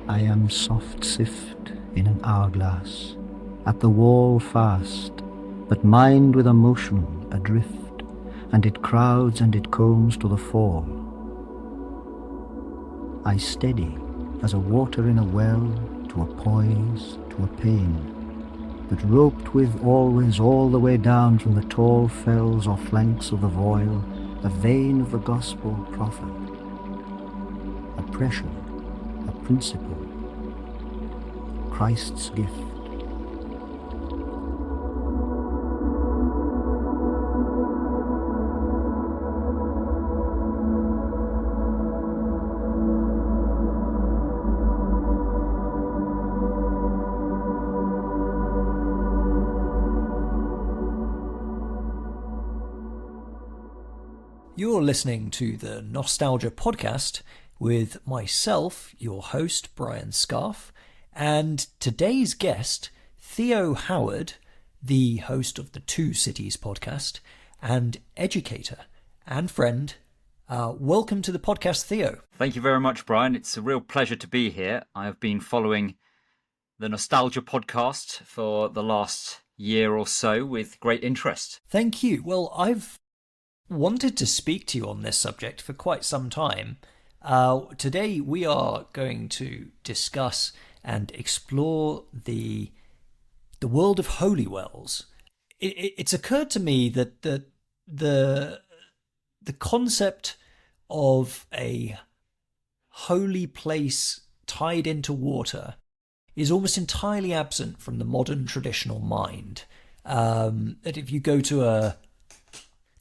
I am soft sift in an hourglass, at the wall fast, but mind with a motion adrift, and it crowds and it comes to the fall. I steady as a water in a well, to a poise, to a pain, but roped with always all the way down from the tall fells or flanks of the voile, a vein of the gospel prophet, a pressure, a principle, Christ's gift. You're listening to the Nostalgia Podcast with myself, your host, Brian Scarf, and today's guest, Theo Howard, the host of the Two Cities podcast and educator and friend. Welcome to the podcast, Theo. Thank you very much, Brian. It's a real pleasure to be here. I have been following the Nostalgia Podcast for the last year or so with great interest. Thank you. Well, I've wanted to speak to you on this subject for quite some time. Today we are going to discuss and explore the world of holy wells. It's occurred to me that the concept of a holy place tied into water is almost entirely absent from the modern traditional mind. That if you go to a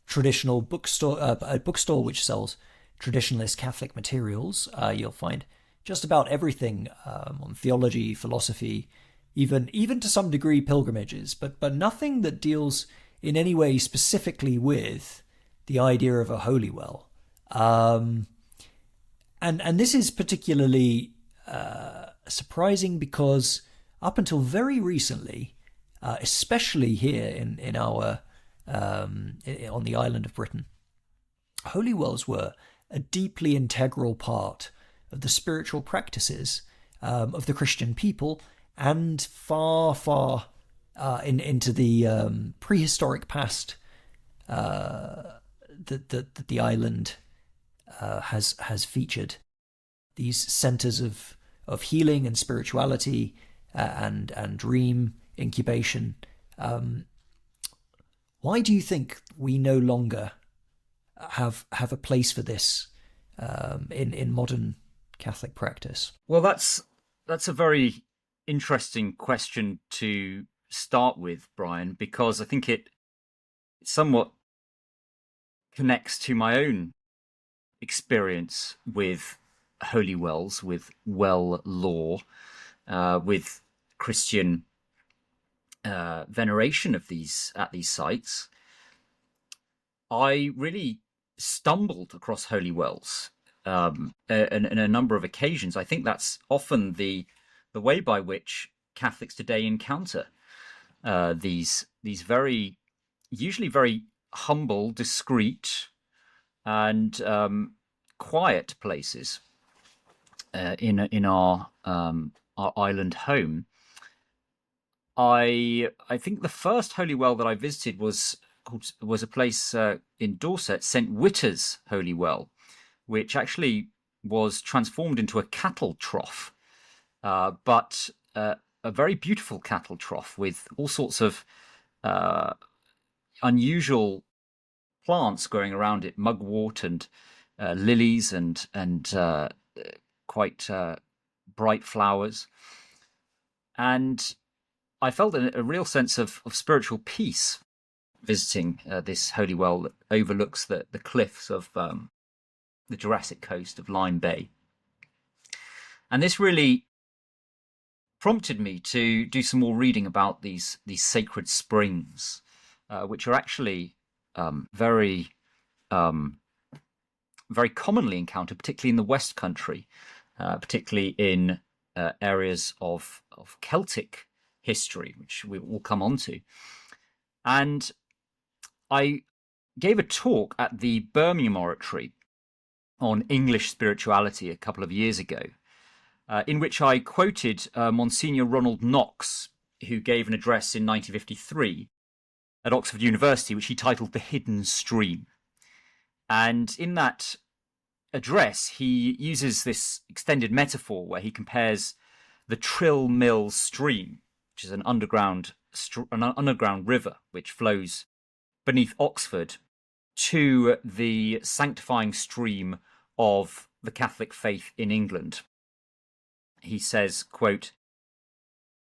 traditional bookstore, a bookstore which sells traditionalist Catholic materials, you'll find just about everything on theology, philosophy, even to some degree pilgrimages, but nothing that deals in any way specifically with the idea of a holy well. And this is particularly surprising because up until very recently, especially here in our on the island of Britain, holy wells were a deeply integral part of the spiritual practices of the Christian people, and far into the prehistoric past that the island has featured. These centers of healing and spirituality and dream incubation. Why do you think we no longer have a place for this in modern Catholic practice? Well, that's a very interesting question to start with, Brian, because I think it somewhat connects to my own experience with holy wells, with well lore, with Christian veneration of these sites. I really stumbled across holy wells in a number of occasions. I think that's often the way by which Catholics today encounter these usually very humble, discreet, and quiet places in our island home. I think the first holy well that I visited was a place in Dorset, St. Witter's Holy Well, which actually was transformed into a cattle trough, but a very beautiful cattle trough with all sorts of unusual plants growing around it, mugwort and lilies and quite bright flowers. And I felt a real sense of spiritual peace visiting this holy well that overlooks the cliffs of the Jurassic coast of Lyme Bay. And this really prompted me to do some more reading about these sacred springs, which are actually very commonly encountered, particularly in the West Country, particularly in areas of Celtic history, which we will come on to. And I gave a talk at the Birmingham Oratory on English spirituality a couple of years ago. in which I quoted Monsignor Ronald Knox, who gave an address in 1953 at Oxford University, which he titled The Hidden Stream. And in that address, he uses this extended metaphor where he compares the Trill Mill Stream, which is an underground river which flows beneath Oxford, to the sanctifying stream of the Catholic faith in England. He says, quote,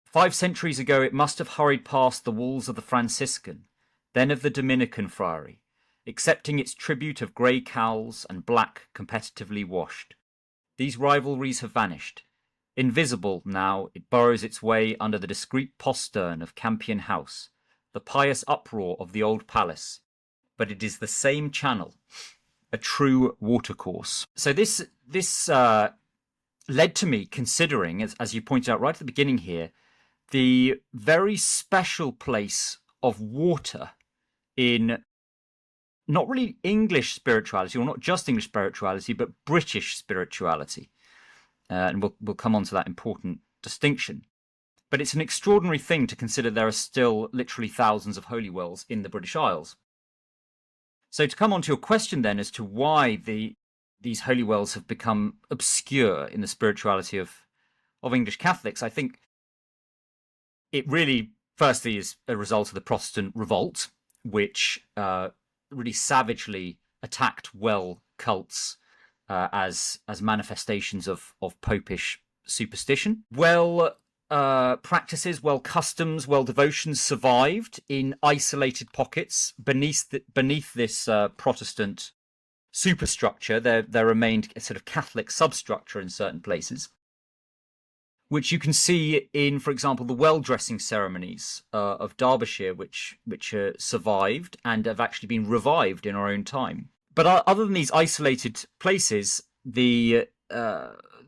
5 centuries ago it must have hurried past the walls of the Franciscan, then of the Dominican friary, accepting its tribute of grey cowls and black competitively washed. These rivalries have vanished. Invisible now, it burrows its way under the discreet postern of Campion House, the pious uproar of the old palace, but it is the same channel, a true watercourse. So this led to me considering, as you pointed out right at the beginning here, the very special place of water in not really English spirituality, or not just English spirituality, but British spirituality. And we'll come on to that important distinction. But it's an extraordinary thing to consider there are still literally thousands of holy wells in the British Isles. So to come on to your question then as to why these holy wells have become obscure in the spirituality of English Catholics, I think it really, firstly, is a result of the Protestant revolt, which really savagely attacked well cults as manifestations of popish superstition. Well practices, well customs, well devotions survived in isolated pockets beneath this Protestant superstructure. There remained a sort of Catholic substructure in certain places, which you can see in, for example, the well dressing ceremonies of Derbyshire, which survived and have actually been revived in our own time. But other than these isolated places, the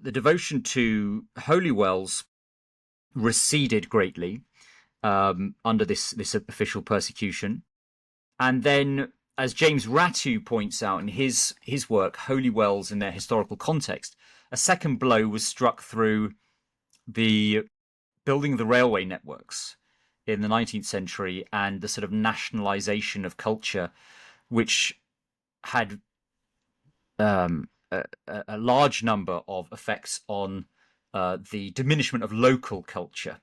devotion to holy wells receded greatly under this official persecution. And then, as James Rattu points out in his work, Holy Wells in Their Historical Context, a second blow was struck through the building of the railway networks in the 19th century and the sort of nationalization of culture, which had a large number of effects on the diminishment of local culture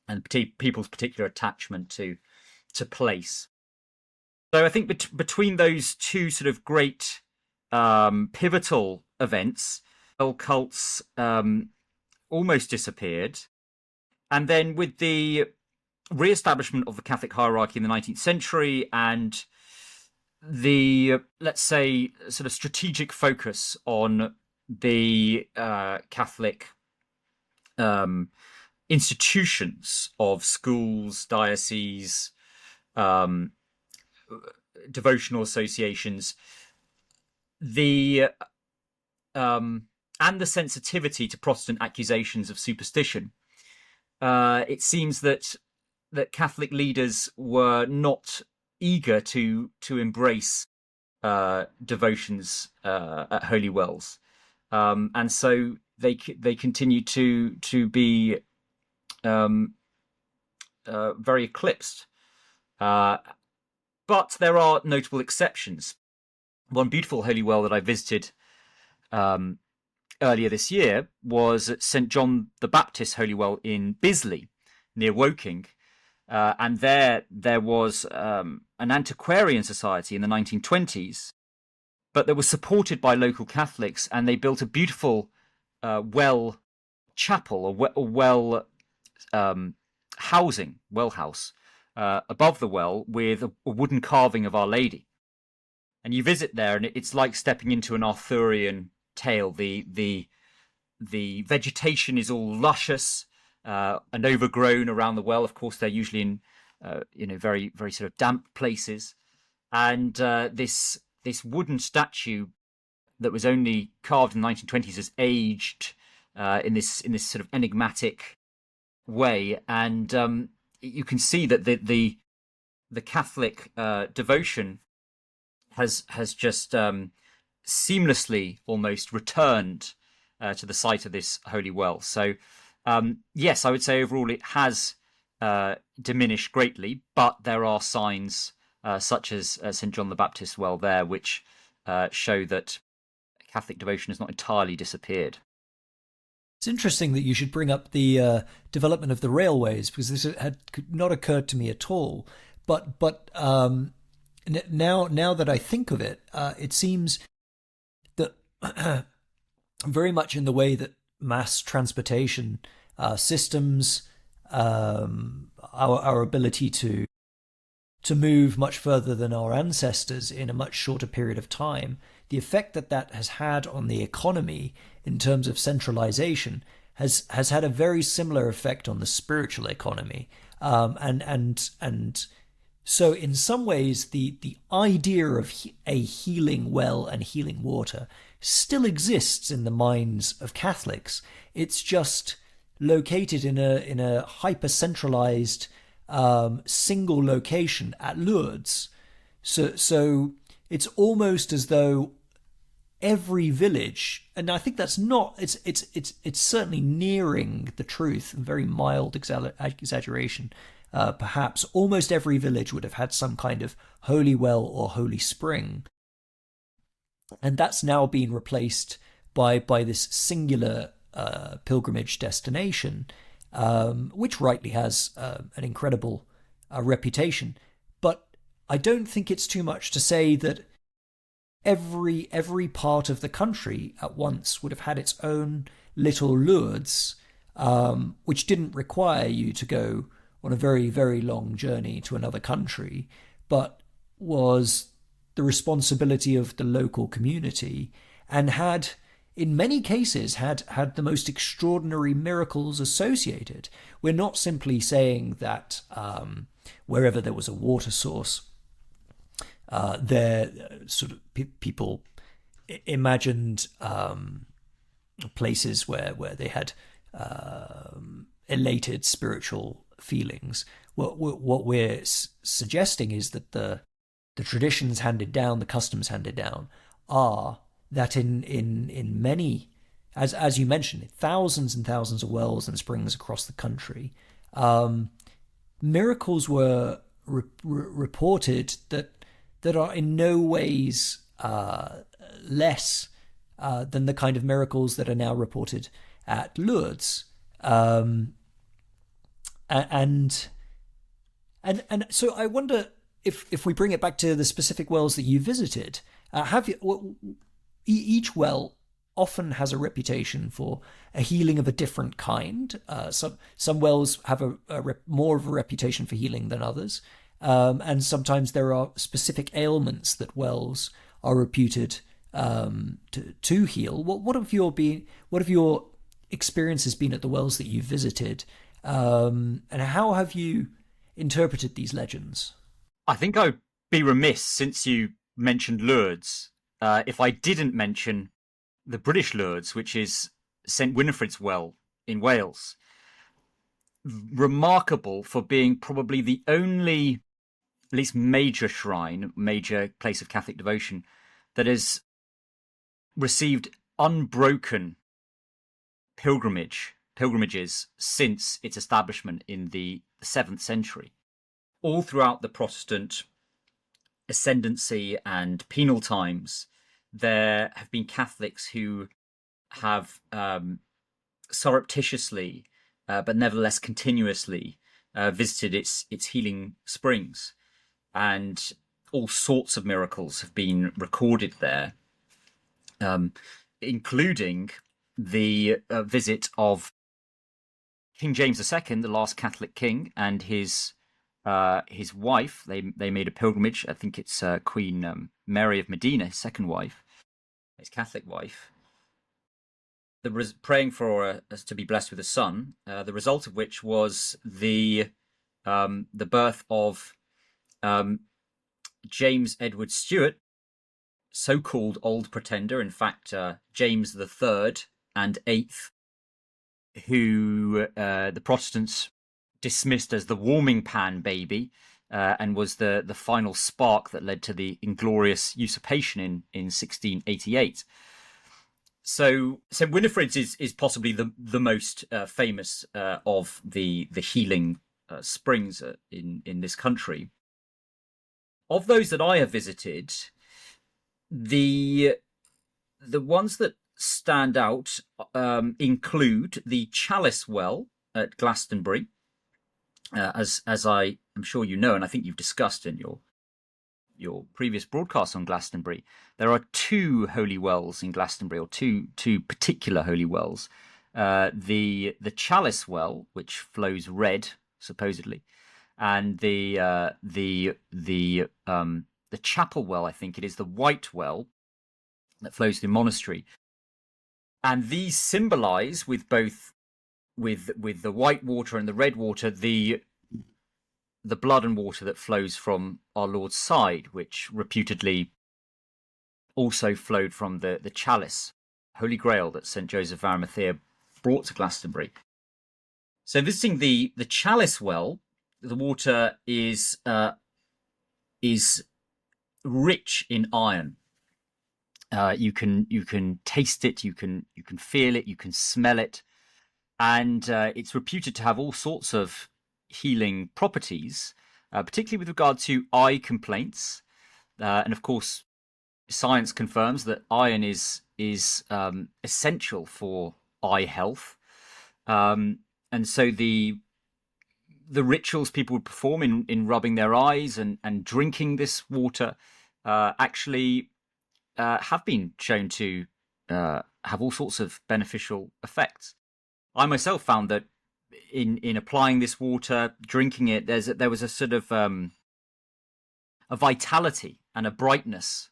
and people's particular attachment to place. So I think between those two sort of great pivotal events, cults almost disappeared. And then with the re-establishment of the Catholic hierarchy in the 19th century and the, let's say, sort of strategic focus on the Catholic institutions of schools, dioceses, devotional associations, and the sensitivity to Protestant accusations of superstition, it seems that Catholic leaders were not eager to embrace devotions at holy wells, and so they continue to be very eclipsed. But there are notable exceptions. One beautiful holy well that I visited earlier this year was at St. John the Baptist Holy Well in Bisley, near Woking. And there was an antiquarian society in the 1920s, but that was supported by local Catholics, and they built a beautiful well chapel, or well house above the well with a wooden carving of Our Lady. And you visit there, and it's like stepping into an Arthurian tale. The vegetation is all luscious and overgrown around the well. Of course, they're usually in very, very sort of damp places. And this wooden statue that was only carved in the 1920s has aged in this sort of enigmatic way, and you can see that the Catholic devotion has just seamlessly almost returned to the site of this holy well. So, yes, I would say overall it has diminished greatly, but there are signs such as St. John the Baptist well there, which show that Catholic devotion has not entirely disappeared. It's interesting that you should bring up the development of the railways, because this had not occurred to me at all. But now that I think of it, it seems that very much in the way that mass transportation systems, our ability to move much further than our ancestors in a much shorter period of time, the effect that has had on the economy in terms of centralization has had a very similar effect on the spiritual economy. And so in some ways, the idea of a healing well and healing water still exists in the minds of Catholics. It's just located in a hyper centralized single location at Lourdes. So it's almost as though every village, and I think that's not, it's certainly nearing the truth, very mild exaggeration, perhaps. Almost every village would have had some kind of holy well or holy spring, and that's now been replaced by this singular pilgrimage destination, which rightly has an incredible reputation. But I don't think it's too much to say that every part of the country at once would have had its own little Lourdes, which didn't require you to go on a very, very long journey to another country, but was the responsibility of the local community, and had, in many cases, had the most extraordinary miracles associated. We're not simply saying that wherever there was a water source, there sort of people imagined places where they had elated spiritual feelings. What we're suggesting is that the traditions handed down, the customs handed down, are that in many, as you mentioned, thousands and thousands of wells and springs across the country, miracles were reported that are in no ways less than the kind of miracles that are now reported at Lourdes. And so I wonder if we bring it back to the specific wells that you visited, each well often has a reputation for a healing of a different kind. Some wells have more of a reputation for healing than others. And sometimes there are specific ailments that wells are reputed to heal. What have your experiences been at the wells that you visited, and how have you interpreted these legends? I think I'd be remiss, since you mentioned Lourdes, if I didn't mention the British Lourdes, which is St. Winifred's Well in Wales. Remarkable for being probably the only, at least major shrine, major place of Catholic devotion that has received unbroken pilgrimages since its establishment in the 7th century. All throughout the Protestant ascendancy and penal times, there have been Catholics who have surreptitiously, but nevertheless continuously, visited its healing springs, and all sorts of miracles have been recorded there, including the visit of King James II, the last Catholic king, and his wife. They made a pilgrimage. I think it's Queen Mary of Medina, his second wife, his Catholic wife. Praying for us to be blessed with a son. The result of which was the birth of James Edward Stuart, so-called Old Pretender. In fact, James the Third and Eighth, who the Protestants dismissed as the warming pan baby, and was the final spark that led to the inglorious usurpation in 1688. So Winifred's is possibly the most famous of the healing springs in this country. Of those that I have visited, the ones that stand out include the Chalice Well at Glastonbury, as I am sure you know, and I think you've discussed in your previous broadcast on Glastonbury. There are two holy wells in Glastonbury, or two particular holy wells. The Chalice Well, which flows red supposedly, and the Chapel Well, I think it is, the White Well that flows through the monastery. And these symbolize, with both with the white water and the red water, the blood and water that flows from our Lord's side, which reputedly also flowed from the chalice, Holy Grail, that St. Joseph of Arimathea brought to Glastonbury. So visiting the Chalice Well, the water is rich in iron. You can taste it, you can feel it, you can smell it, and it's reputed to have all sorts of healing properties, particularly with regard to eye complaints. And of course, science confirms that iron is essential for eye health. And so the rituals people would perform in rubbing their eyes and drinking this water actually have been shown to have all sorts of beneficial effects. I myself found that in applying this water, drinking it, there was a sort of a vitality and a brightness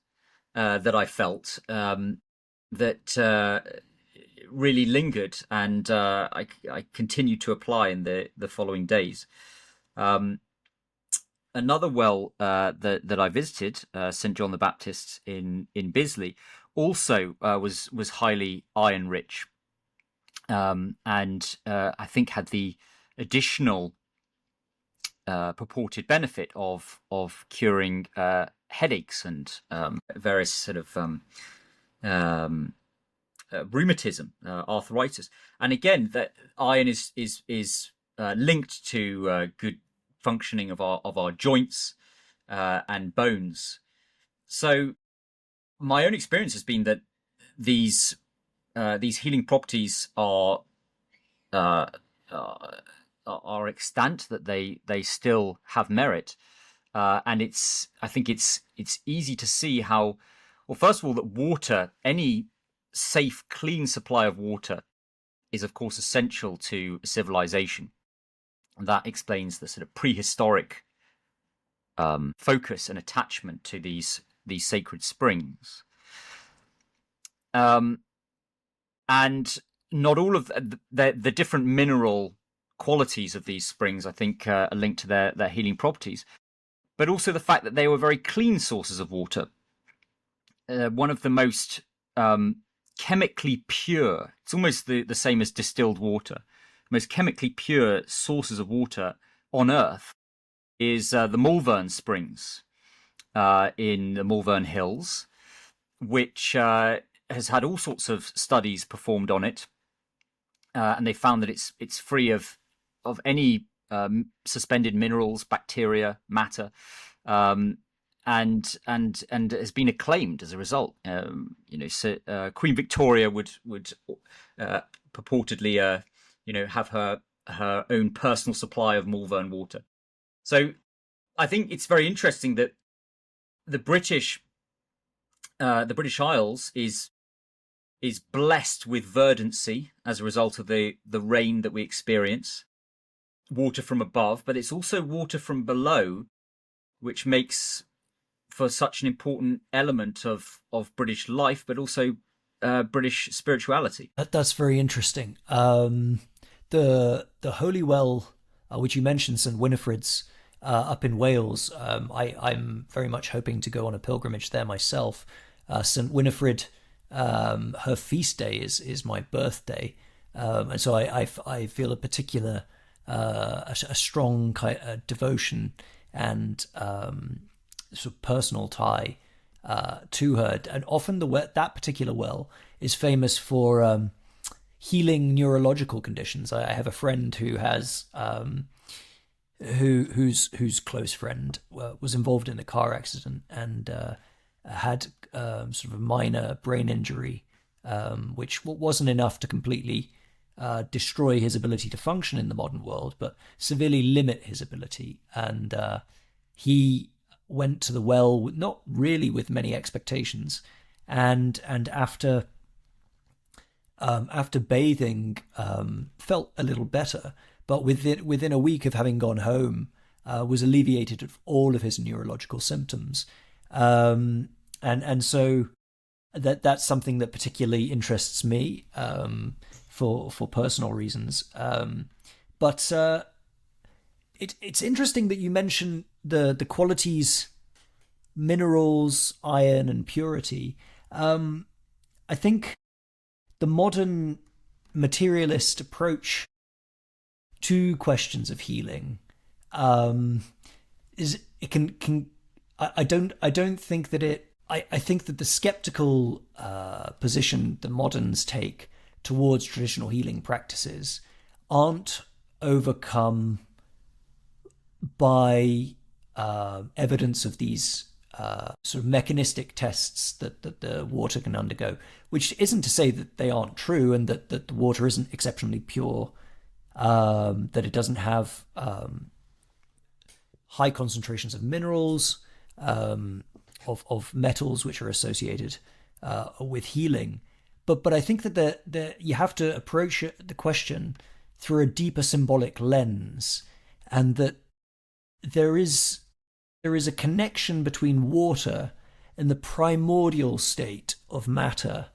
that I felt that really lingered, and I continued to apply in the following days. Another well that I visited, St. John the Baptist in Bisley, also was highly iron rich, and I think had the additional purported benefit of curing headaches and various sort of rheumatism, arthritis. And again, that iron is linked to good functioning of our joints and bones. So my own experience has been that these healing properties are extant, that they still have merit, and I think it's easy to see how, well, first of all, that water, any safe, clean supply of water, is of course essential to civilization. And that explains the sort of prehistoric focus and attachment to these sacred springs. And not all of the different mineral qualities of these springs, I think, are linked to their healing properties, but also the fact that they were very clean sources of water. One of the most chemically pure, it's almost the same as distilled water, most chemically pure sources of water on Earth is the Malvern Springs in the Malvern Hills, which has had all sorts of studies performed on it, and they found that it's free of any suspended minerals, bacteria, matter, and has been acclaimed as a result. Queen Victoria would purportedly have her own personal supply of Malvern water. So I think it's very interesting that the British Isles is blessed with verdancy as a result of the rain that we experience, water from above, but it's also water from below, which makes for such an important element of British life, but also British spirituality. That's very interesting. The Holy Well, which you mentioned, St. Winifred's, up in Wales, I'm very much hoping to go on a pilgrimage there myself. St. Winifred, her feast day is my birthday, and so I feel a particular a strong devotion and sort of personal tie to her. And often that particular well is famous for healing neurological conditions. I have a friend who has whose close friend was involved in a car accident and had sort of a minor brain injury, which wasn't enough to completely destroy his ability to function in the modern world, but severely limit his ability. And he went to the well not really with many expectations, and after bathing, felt a little better, but within a week of having gone home, was alleviated of all of his neurological symptoms, and so that's something that particularly interests me, for personal reasons. But it's interesting that you mention the qualities, minerals, iron, and purity. I think the modern materialist approach to questions of healing is it can I don't think that it I think that the skeptical position the moderns take towards traditional healing practices aren't overcome by evidence of these sort of mechanistic tests that the water can undergo, which isn't to say that they aren't true and that the water isn't exceptionally pure, that it doesn't have high concentrations of minerals, of metals which are associated with healing. But I think that you have to approach the question through a deeper symbolic lens, and that there is a connection between water and the primordial state of matter,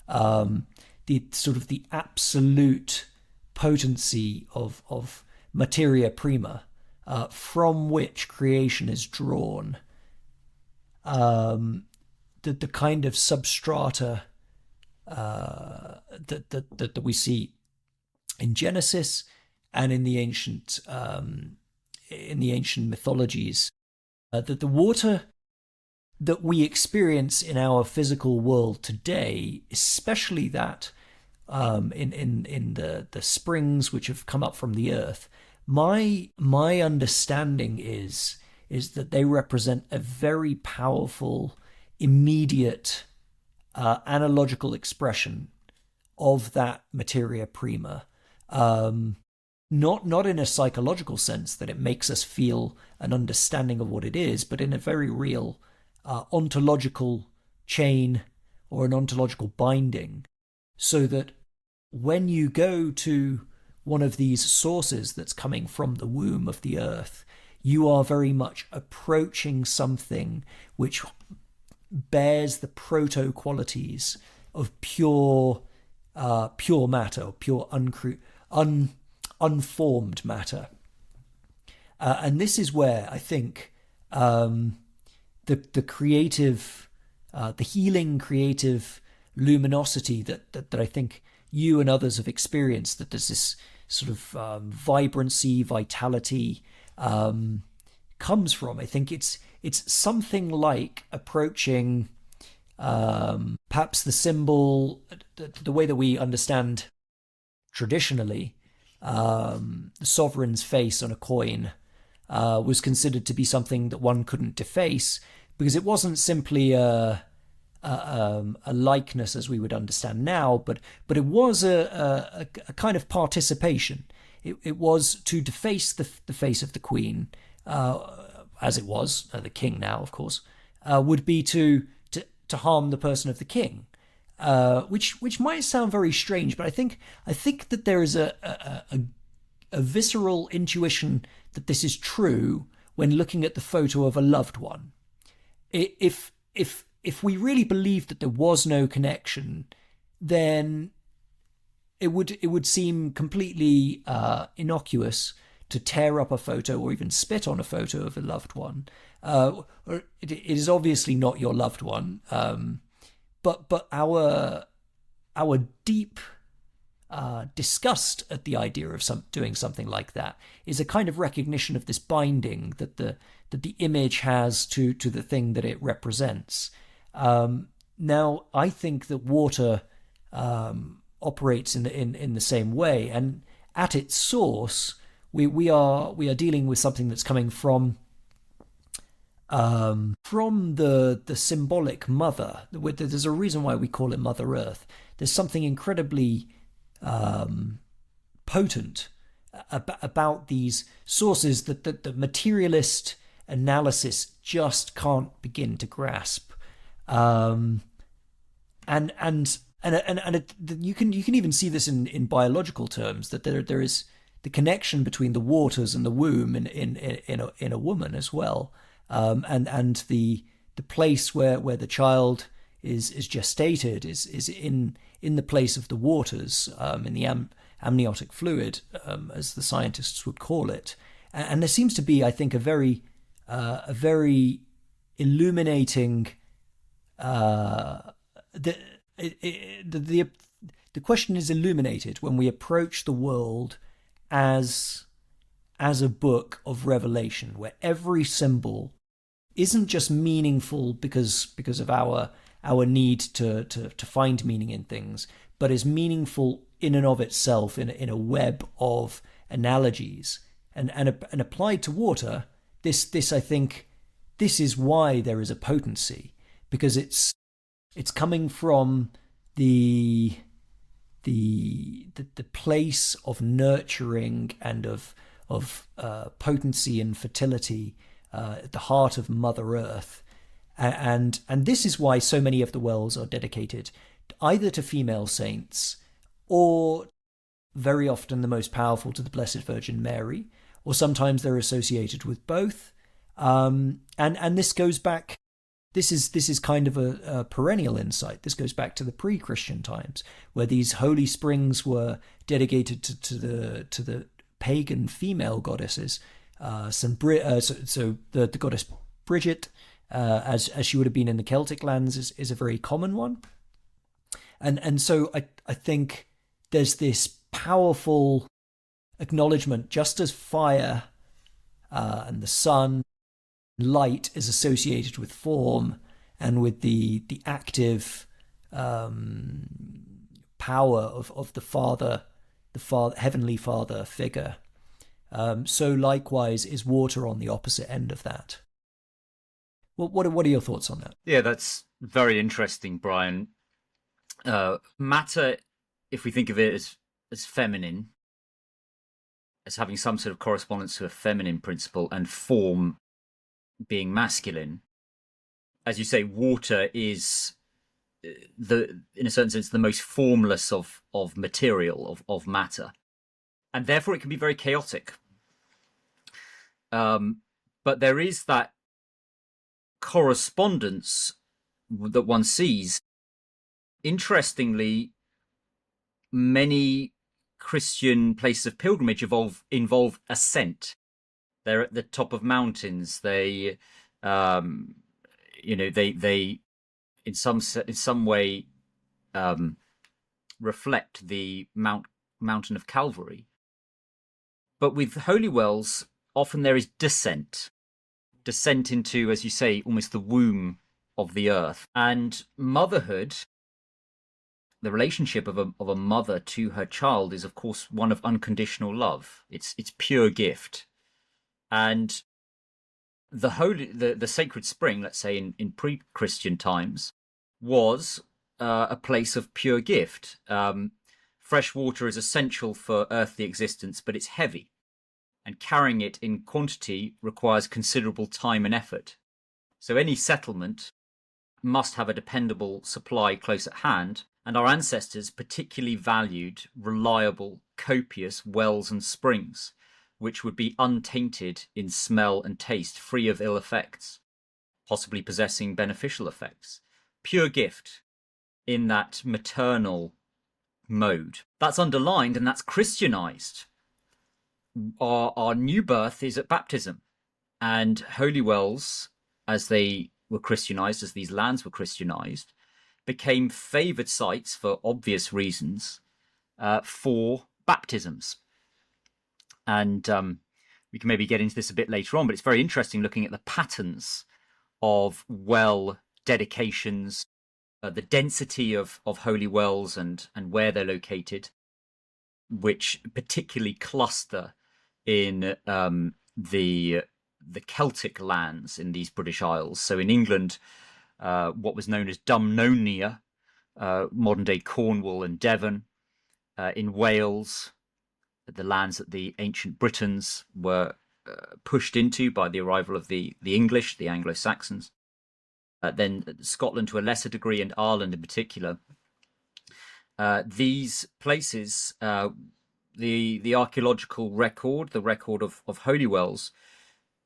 the sort of the absolute potency of materia prima, from which creation is drawn. The kind of substrata that we see in Genesis and in the ancient mythologies, that the water that we experience in our physical world today, especially that in the springs which have come up from the earth, my understanding is that they represent a very powerful, immediate, analogical expression of that materia prima. Not in a psychological sense that it makes us feel an understanding of what it is, but in a very real ontological chain or an ontological binding, so that when you go to one of these sources that's coming from the womb of the earth, you are very much approaching something which bears the proto qualities of pure matter, pure unformed matter. And this is where I think the creative, the healing creative luminosity that I think you and others have experienced, that there's this sort of vibrancy, vitality, comes from. I think it's something like approaching perhaps the symbol, the way that we understand traditionally, the sovereign's face on a coin was considered to be something that one couldn't deface, because it wasn't simply a likeness as we would understand now, but it was a kind of participation. It was to deface the face of the queen, as it was the king now, of course, would be to harm the person of the king, which might sound very strange, but I think that there is a visceral intuition that this is true when looking at the photo of a loved one. If we really believed that there was no connection, then it would seem completely innocuous to tear up a photo or even spit on a photo of a loved one. It is obviously not your loved one, but our deep disgust at the idea of doing something like that is a kind of recognition of this binding that the image has to the thing that it represents. Now, I think that water operates in the same way, and at its source, we are dealing with something that's coming from the symbolic mother. There's a reason why we call it Mother Earth. There's something incredibly potent about these sources that the materialist analysis just can't begin to grasp. And you can even see this in biological terms, that there is the connection between the waters and the womb in a woman as well, and the place where the child is gestated is in the place of the waters, in the amniotic fluid, as the scientists would call it. And there seems to be, I think, a very illuminating the question is illuminated when we approach the world as a book of revelation, where every symbol isn't just meaningful because of our need to find meaning in things, but is meaningful in and of itself in a web of analogies, and applied to water. This I think this is why there is a potency, because it's coming from the place of nurturing and of potency and fertility at the heart of Mother Earth, and this is why so many of the wells are dedicated either to female saints, or very often the most powerful to the Blessed Virgin Mary, or sometimes they're associated with both. And this goes back. This is kind of a perennial insight. This goes back to the pre-Christian times, where these holy springs were dedicated to the pagan female goddesses. So the goddess Bridget, as she would have been in the Celtic lands, is a very common one. And so I think there's this powerful acknowledgement, just as fire and the sun, light is associated with form and with the active power of the heavenly Father figure. So likewise is water on the opposite end of that. What are your thoughts on that? Yeah, that's very interesting, Brian. Matter, if we think of it as feminine, as having some sort of correspondence to a feminine principle, and form being masculine, as you say, water is in a certain sense the most formless of material, of matter, and therefore it can be very chaotic. But there is that correspondence that one sees. Interestingly, many Christian places of pilgrimage involve ascent. They're at the top of mountains. They, they in some way reflect the mountain of Calvary. But with holy wells, often there is descent into, as you say, almost the womb of the earth. And motherhood, the relationship of a mother to her child, is of course one of unconditional love. It's pure gift. And the sacred spring, let's say in pre-Christian times, was a place of pure gift. Fresh water is essential for earthly existence, but it's heavy, and carrying it in quantity requires considerable time and effort. So any settlement must have a dependable supply close at hand, and our ancestors particularly valued reliable, copious wells and springs, which would be untainted in smell and taste, free of ill effects, possibly possessing beneficial effects. Pure gift in that maternal mode. That's underlined and that's Christianized. Our new birth is at baptism, and holy wells, as they were Christianized, as these lands were Christianized, became favored sites for obvious reasons for baptisms. And we can maybe get into this a bit later on, but it's very interesting looking at the patterns of well dedications, the density of holy wells and where they're located, which particularly cluster in the Celtic lands in these British Isles. So in England, what was known as Dumnonia, modern-day Cornwall and Devon. In Wales, the lands that the ancient Britons were pushed into by the arrival of the English, the Anglo-Saxons. Then Scotland to a lesser degree, and Ireland in particular. These places, the archaeological record, the record of holy wells,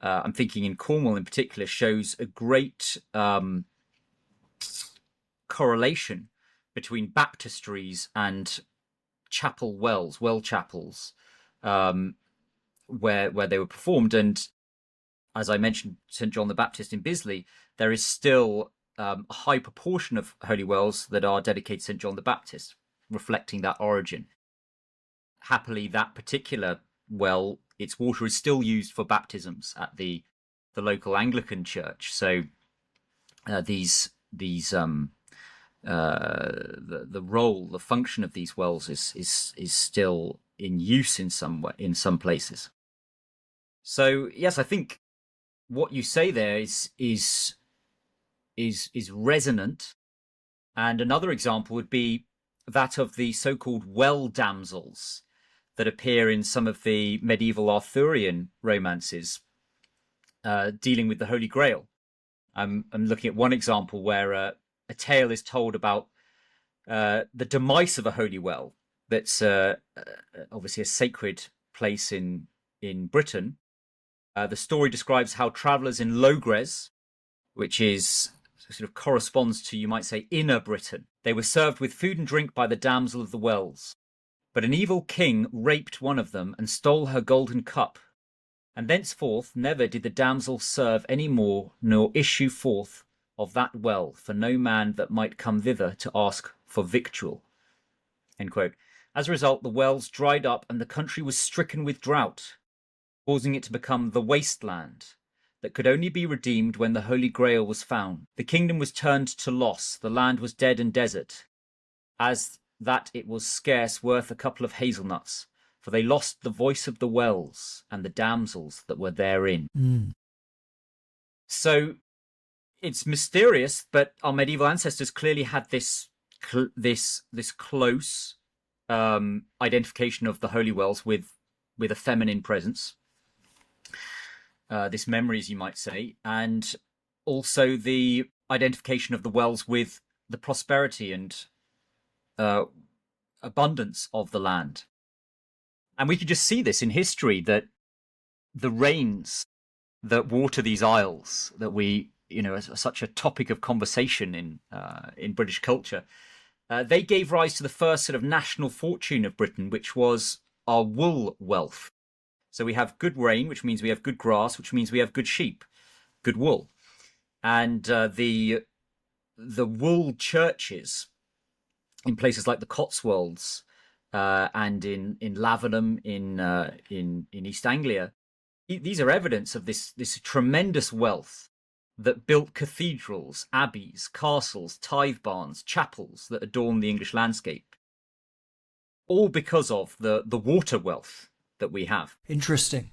I'm thinking in Cornwall in particular, shows a great correlation between baptistries and chapel wells, well chapels, where they were performed. And as I mentioned, St. John the Baptist in Bisley, there is still a high proportion of holy wells that are dedicated to St. John the Baptist, reflecting that origin. Happily, that particular well, its water is still used for baptisms at the local Anglican church. So the role, the function of these wells is still in use in some places. So yes, I think what you say there is resonant. And another example would be that of the so-called well damsels that appear in some of the medieval Arthurian romances dealing with the Holy Grail. I'm looking at one example where a tale is told about the demise of a holy well that's obviously a sacred place in Britain. The story describes how travellers in Logres, which is sort of corresponds to, you might say, inner Britain, they were served with food and drink by the damsel of the wells. But an evil king raped one of them and stole her golden cup. And thenceforth never did the damsel serve any more, nor issue forth of that well for no man that might come thither to ask for victual. End quote. As a result, the wells dried up and the country was stricken with drought, causing it to become the wasteland that could only be redeemed when the Holy Grail was found. The kingdom was turned to loss, the land was dead and desert, as that it was scarce worth a couple of hazelnuts, for they lost the voice of the wells and the damsels that were therein. So it's mysterious, but our medieval ancestors clearly had this close identification of the holy wells with a feminine presence. This memory, as you might say, and also the identification of the wells with the prosperity and abundance of the land. And we could just see this in history, that the rains that water these isles, that we, as such a topic of conversation in British culture, they gave rise to the first sort of national fortune of Britain, which was our wool wealth. So we have good rain, which means we have good grass, which means we have good sheep, good wool. And the wool churches in places like the Cotswolds and in Lavenham in East Anglia, these are evidence of this tremendous wealth that built cathedrals, abbeys, castles, tithe barns, chapels that adorn the English landscape, all because of the water wealth that we have. Interesting.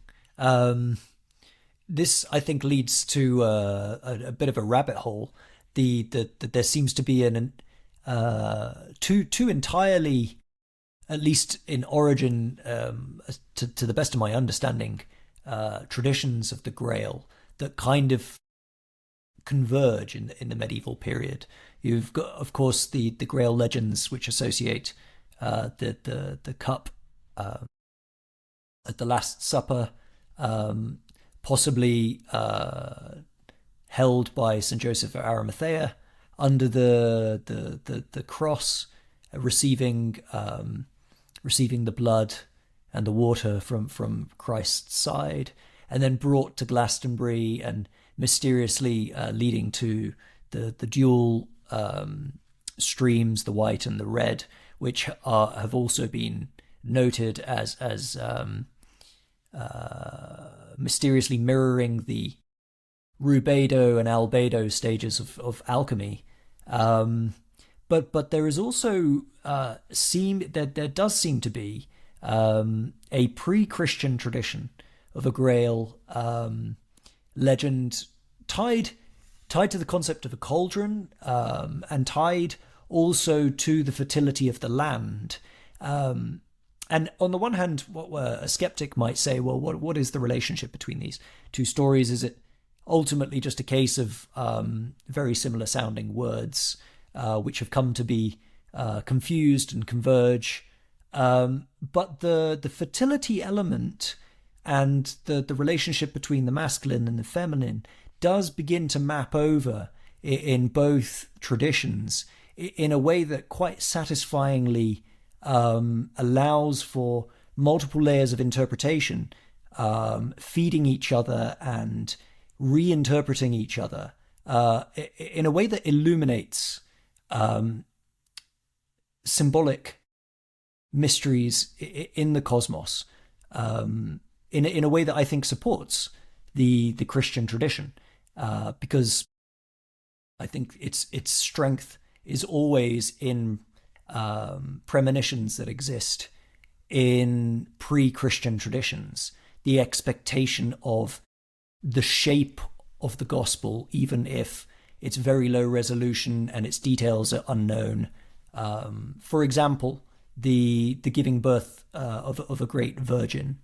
This, I think, leads to a bit of a rabbit hole. There seems to be two entirely, at least in origin, to the best of my understanding, traditions of the Grail that kind of converge in the medieval period. You've got, of course, the Grail legends, which associate the cup at the Last Supper, possibly held by St. Joseph of Arimathea under the cross, receiving the blood and the water from Christ's side, and then brought to Glastonbury and mysteriously leading to the dual streams, the white and the red, which have also been noted as mysteriously mirroring the rubedo and albedo stages of alchemy. Um, but there is also there does seem to be a pre-Christian tradition of a Grail legend tied to the concept of a cauldron, and tied also to the fertility of the land. And on the one hand, what a skeptic might say, well, what is the relationship between these two stories? Is it ultimately just a case of very similar sounding words, which have come to be confused and converge? But the fertility element and the relationship between the masculine and the feminine does begin to map over in both traditions in a way that quite satisfyingly allows for multiple layers of interpretation, feeding each other and reinterpreting each other in a way that illuminates symbolic mysteries in the cosmos, in a way that I think supports the Christian tradition, because I think its strength is always in premonitions that exist in pre-Christian traditions, the expectation of the shape of the gospel, even if it's very low resolution and its details are unknown. For example, the giving birth of a great virgin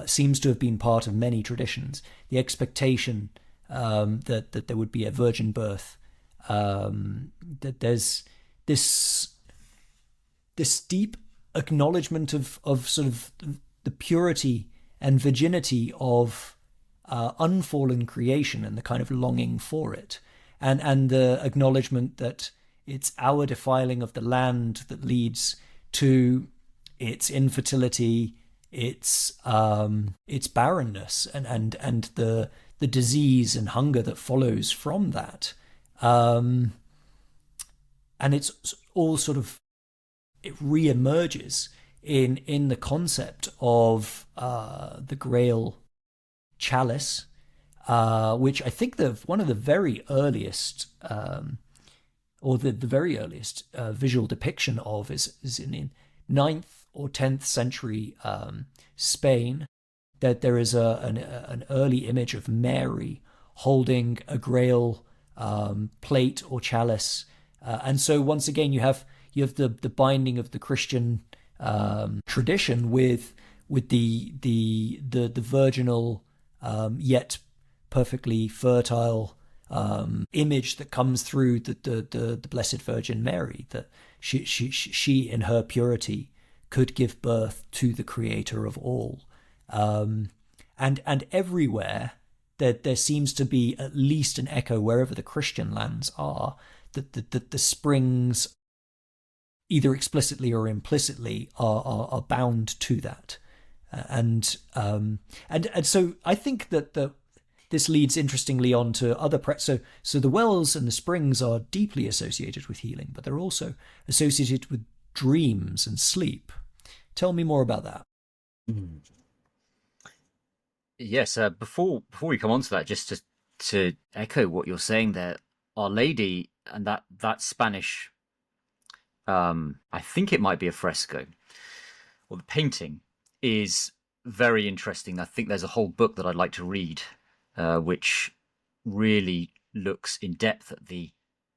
seems to have been part of many traditions. The expectation that there would be a virgin birth, that there's this deep acknowledgement of sort of the purity and virginity of unfallen creation and the kind of longing for it, and the acknowledgement that it's our defiling of the land that leads to its infertility, its barrenness, and the disease and hunger that follows from that. And it's all sort of, it re-emerges in the concept of the Grail chalice, which I think one of the very earliest, or the very earliest visual depiction of is in 9th or 10th century Spain. That there is an early image of Mary holding a Grail plate or chalice, and so once again you have the binding of the Christian tradition with the virginal yet perfectly fertile image that comes through the Blessed Virgin Mary, that she in her purity could give birth to the Creator of all. And everywhere there seems to be at least an echo, wherever the Christian lands are, that the springs, either explicitly or implicitly, are bound to that. And so I think that this leads interestingly on to other so the wells and the springs are deeply associated with healing, but they're also associated with dreams and sleep. Tell me more about that. Yes, before we come on to that, just to echo what you're saying there, Our Lady and that Spanish, I think it might be a fresco, or the painting, is very interesting. I think there's a whole book that I'd like to read, which really looks in depth at the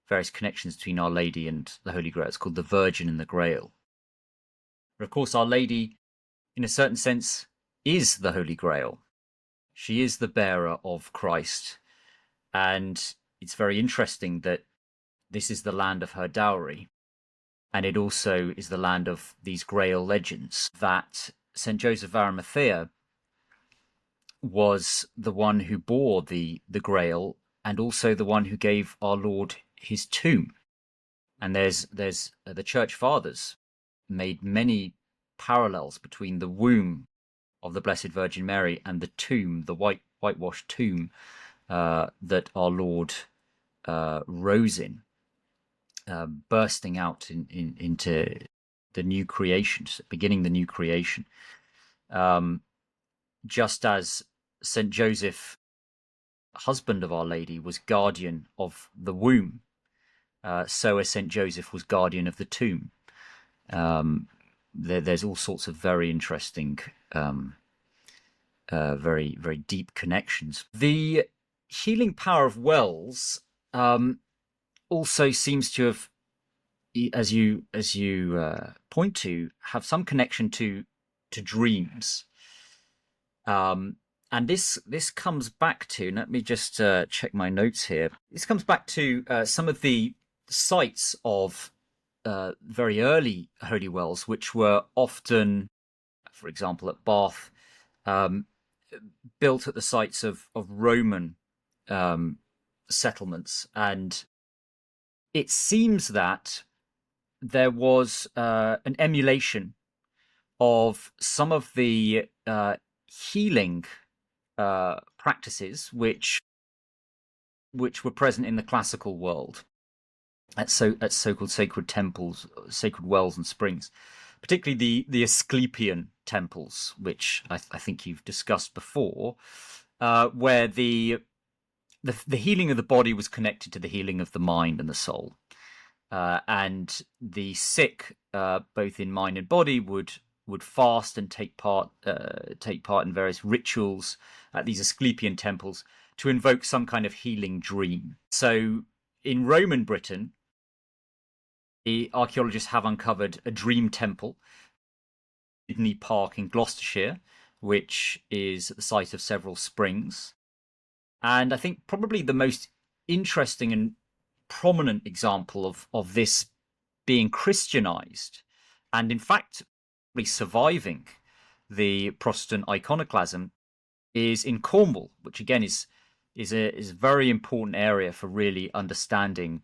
various connections between Our Lady and the Holy Grail. It's called The Virgin and the Grail. But of course, Our Lady, in a certain sense, is the Holy Grail. She is the bearer of Christ. And it's very interesting that this is the land of her dowry. And it also is the land of these Grail legends, that St. Joseph of Arimathea was the one who bore the Grail, and also the one who gave our Lord his tomb. And there's the Church Fathers made many parallels between the womb of the Blessed Virgin Mary and the tomb, the whitewashed tomb that our Lord rose in, bursting out into the new creation, beginning the new creation. Just as St. Joseph husband of Our Lady, was guardian of the womb, so as St. Joseph was guardian of the tomb. There's all sorts of very interesting, very, very deep connections. The healing power of wells also seems to have, as you point to, have some connection to dreams. And this comes back to, let me just check my notes here. This comes back to some of the sites of very early holy wells, which were often, for example, at Bath, built at the sites of Roman settlements. And it seems that there was an emulation of some of the healing practices which were present in the classical world at so-called sacred temples, sacred wells and springs, particularly the Asclepian temples, which I think you've discussed before, where the healing of the body was connected to the healing of the mind and the soul, and the sick, both in mind and body, would fast and take part in various rituals at these Asclepian temples to invoke some kind of healing dream. So in Roman Britain, the archaeologists have uncovered a dream temple, Sydney Park in Gloucestershire, which is at the site of several springs. And I think probably the most interesting and prominent example of this being Christianized, and in fact surviving the Protestant iconoclasm, is in Cornwall, which again is a very important area for really understanding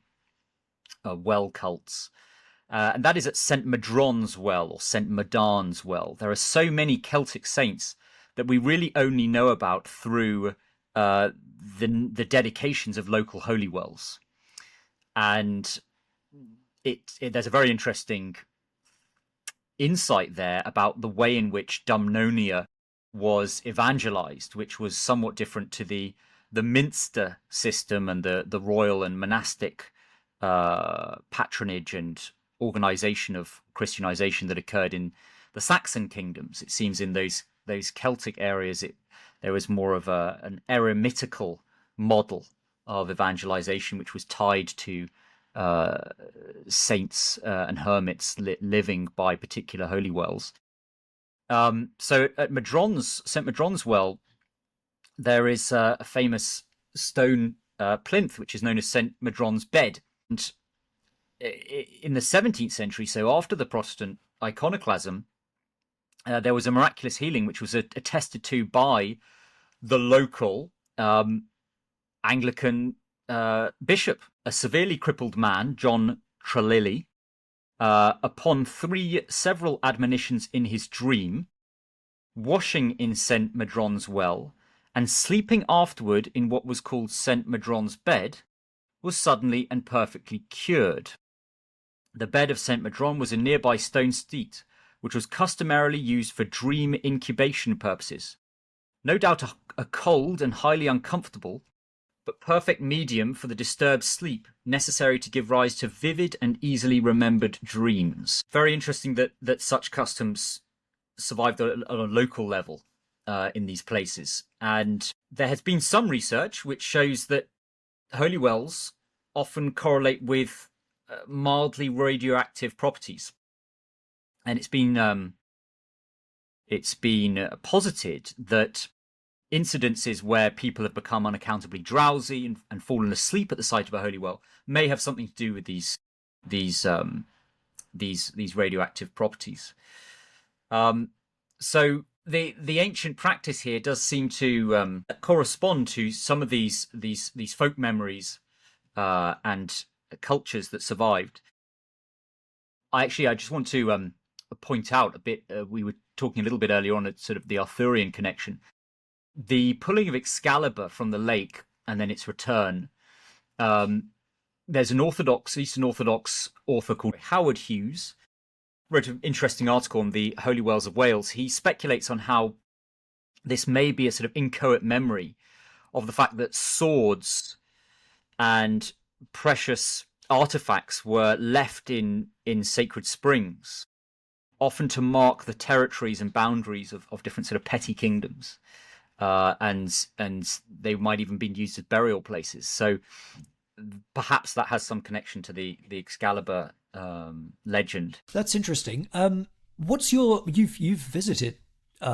well cults. And that is at St. Madron's Well, or St. Madarn's Well. There are so many Celtic saints that we really only know about through the dedications of local holy wells. And there's a very interesting insight there about the way in which Dumnonia was evangelized, which was somewhat different to the Minster system and the royal and monastic patronage and organization of Christianization that occurred in the Saxon kingdoms. It seems in those Celtic areas there was more of an eremitical model of evangelization, which was tied to saints and hermits living by particular holy wells. So at St. Madron's Well, there is a famous stone plinth, which is known as St. Madron's Bed. And in the 17th century, so after the Protestant iconoclasm, there was a miraculous healing which was attested to by the local Anglican bishop, a severely crippled man, John Trelawney, upon several admonitions in his dream, washing in St. Madron's Well, and sleeping afterward in what was called St. Madron's Bed, was suddenly and perfectly cured. The bed of St. Madron was a nearby stone seat, which was customarily used for dream incubation purposes. No doubt a cold and highly uncomfortable, but perfect medium for the disturbed sleep necessary to give rise to vivid and easily remembered dreams. Very interesting that such customs survived on a local level in these places. And there has been some research which shows that holy wells often correlate with mildly radioactive properties. And it's been posited that incidences where people have become unaccountably drowsy and fallen asleep at the site of a holy well may have something to do with these radioactive properties. So the ancient practice here does seem to correspond to some of these folk memories and cultures that survived. I just want to point out a bit. We were talking a little bit earlier on at sort of the Arthurian connection. The pulling of Excalibur from the lake and then its return. There's an Eastern Orthodox author called Howard Hughes, wrote an interesting article on the Holy Wells of Wales. He speculates on how this may be a sort of inchoate memory of the fact that swords and precious artifacts were left in sacred springs, often to mark the territories and boundaries of different sort of petty kingdoms, and they might even been used as burial places. So perhaps that has some connection to the Excalibur legend. That's interesting. You've visited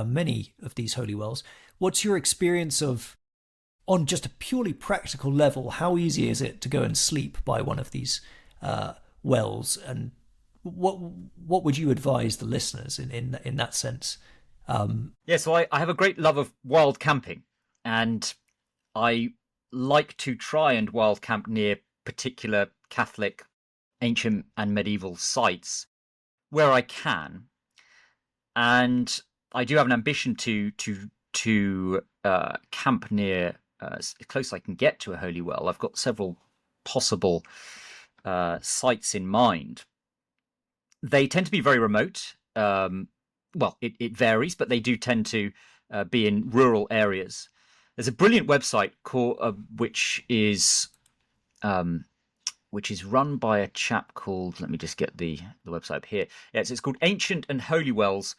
many of these holy wells. What's your experience of, on just a purely practical level, how easy is it to go and sleep by one of these wells, and what would you advise the listeners in that sense? So I have a great love of wild camping, and I like to try and wild camp near particular Catholic ancient and medieval sites where I can, and I do have an ambition to camp near as close as I can get to a holy well. I've got several possible sites in mind. They tend to be very remote. It varies, but they do tend to be in rural areas. There's a brilliant website which is run by a chap called, let me just get the website up here. Yes, it's called Ancient and Holy Wells,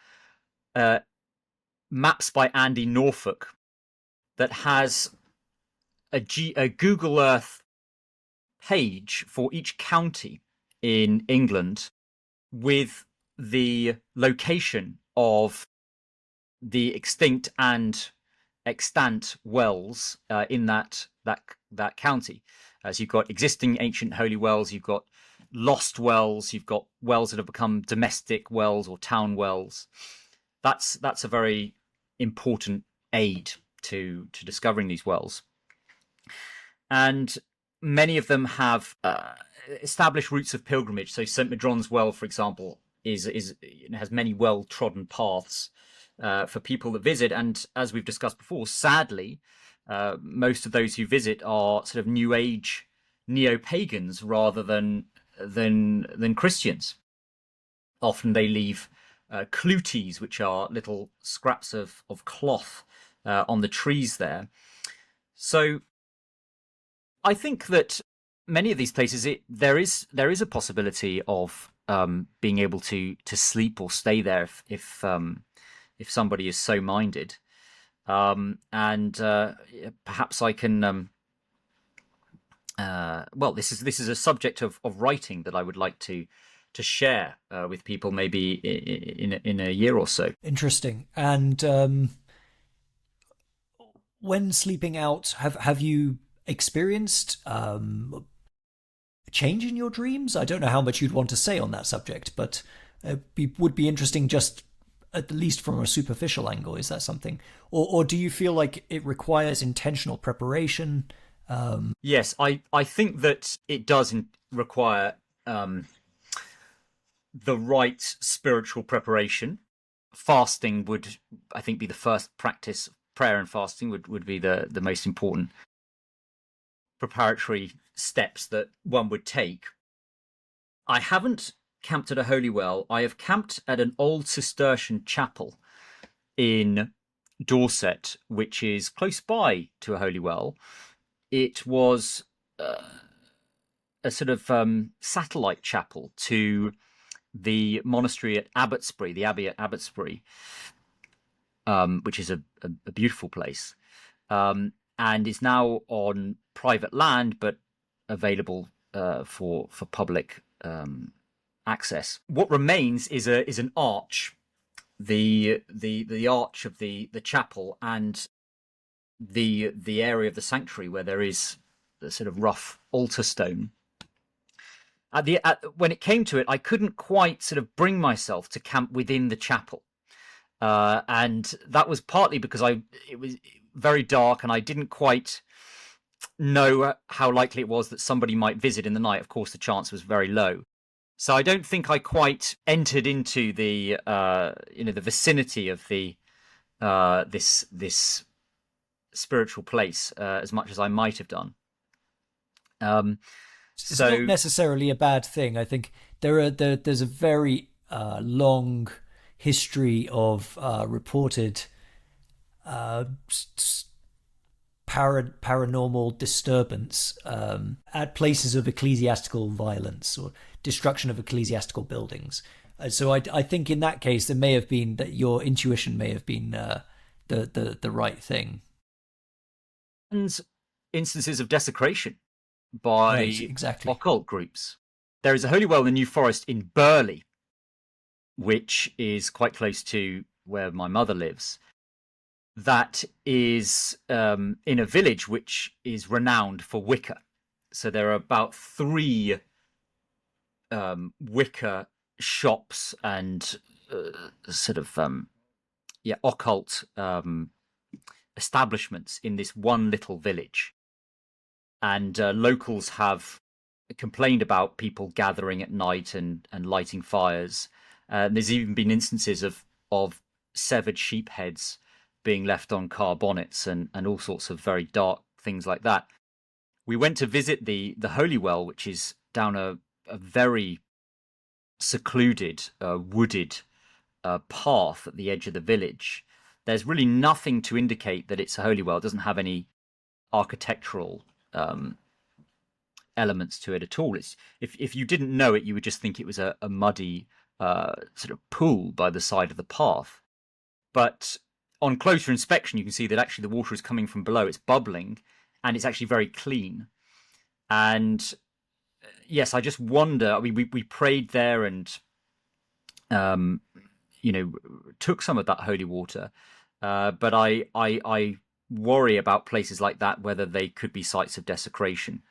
Maps by Andy Norfolk, that has a Google Earth page for each county in England with the location of the extinct and extant wells in that county. As you've got existing ancient holy wells, you've got lost wells, you've got wells that have become domestic wells or town wells. That's a very important aid to discovering these wells. And many of them have established routes of pilgrimage. So St. Madron's Well, for example, has many well-trodden paths for people that visit. And as we've discussed before, sadly, most of those who visit are sort of New Age neo-pagans rather than Christians. Often they leave cluties, which are little scraps of cloth on the trees there. So I think that many of these places, there is a possibility of being able to sleep or stay there if somebody is so minded, and perhaps I can. This is a subject of writing that I would like to share with people, maybe in a year or so. Interesting. And when sleeping out, have you experienced a change in your dreams? I don't know how much you'd want to say on that subject, but it would be interesting, just at least from a superficial angle. Is that something, or do you feel like it requires intentional preparation? Yes, I think that it does require the right spiritual preparation. Fasting would, I think, be the first practice. Prayer and fasting would be the most important preparatory steps that one would take. I haven't camped at a holy well. I have camped at an old Cistercian chapel in Dorset, which is close by to a holy well. It was a sort of satellite chapel to the monastery at Abbotsbury, the Abbey at Abbotsbury, which is a beautiful place, and is now on private land, but available for public access. What remains is an arch, the arch of the chapel, and the area of the sanctuary where there is the sort of rough altar stone. When it came to it, I couldn't quite sort of bring myself to camp within the chapel, and that was partly because it was very dark and I didn't quite know how likely it was that somebody might visit in the night. Of course, the chance was very low, so I don't think I quite entered into the the vicinity of the this spiritual place as much as I might have done. It's not necessarily a bad thing. I think there's a very long history of reported paranormal disturbance at places of ecclesiastical violence or destruction of ecclesiastical buildings. So I think in that case, there may have been that your intuition may have been the right thing. And instances of desecration by exactly. occult groups. There is a holy well in the New Forest in Burley, which is quite close to where my mother lives. That is in a village which is renowned for Wicca. So there are about 3 Wicca shops and occult establishments in this one little village. And locals have complained about people gathering at night and lighting fires. There's even been instances of severed sheep heads being left on car bonnets and all sorts of very dark things like that. We went to visit the Holy Well, which is down a very secluded, wooded path at the edge of the village. There's really nothing to indicate that it's a holy well. It doesn't have any architectural elements to it at all. It's if you didn't know it, you would just think it was a muddy sort of pool by the side of the path. But on closer inspection, you can see that actually the water is coming from below. It's bubbling, and it's actually very clean. And yes, I just wonder. I mean, we prayed there and took some of that holy water, but I worry about places like that, whether they could be sites of desecration.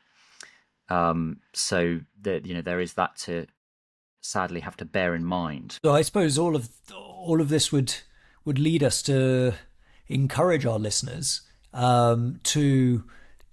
So that there is that to sadly have to bear in mind. So I suppose all of this would lead us to encourage our listeners to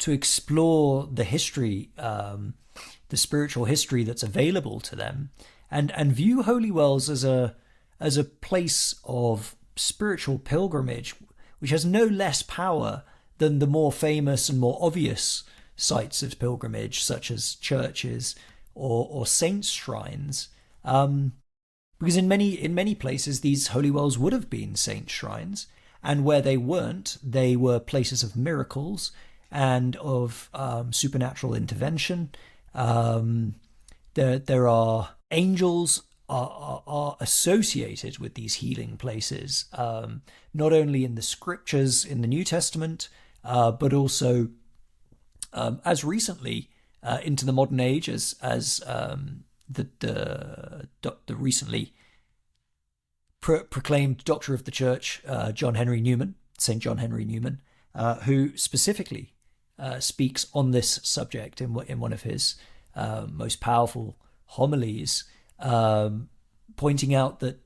explore the history, the spiritual history that's available to them, and view holy wells as a place of spiritual pilgrimage, which has no less power than the more famous and more obvious sites of pilgrimage, such as churches or saints' shrines. Because in many places, these holy wells would have been saint shrines, and where they weren't, they were places of miracles and of supernatural intervention. There are angels are associated with these healing places, not only in the scriptures in the New Testament, but also as recently into the modern age as the recently proclaimed Doctor of the Church, St. John Henry Newman, who specifically speaks on this subject in one of his most powerful homilies, pointing out that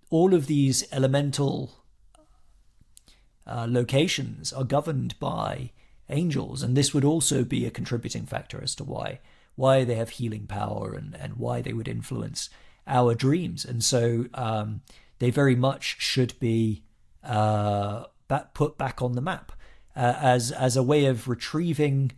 all of these elemental locations are governed by angels, and this would also be a contributing factor as to why they have healing power and why they would influence our dreams. And so they very much should be put back on the map as a way of retrieving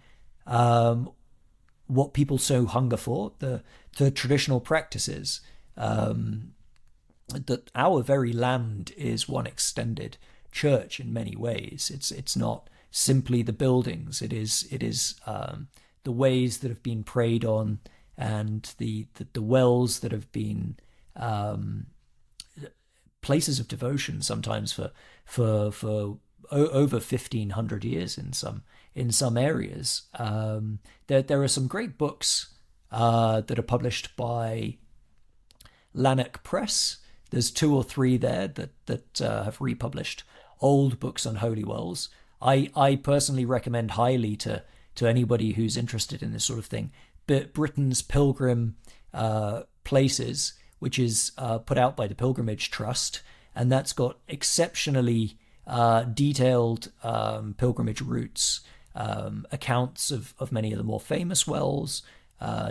what people so hunger for, the traditional practices. That our very land is one extended church in many ways. It's not simply the buildings. It is the ways that have been prayed on, and the wells that have been places of devotion, sometimes for over 1,500 years in some areas. There are some great books that are published by Lanark Press. There's 2 or 3 there that have republished old books on holy wells. I personally recommend highly to anybody who's interested in this sort of thing, but Britain's Pilgrim Places, which is put out by the Pilgrimage Trust, and that's got exceptionally detailed pilgrimage routes, accounts of many of the more famous wells,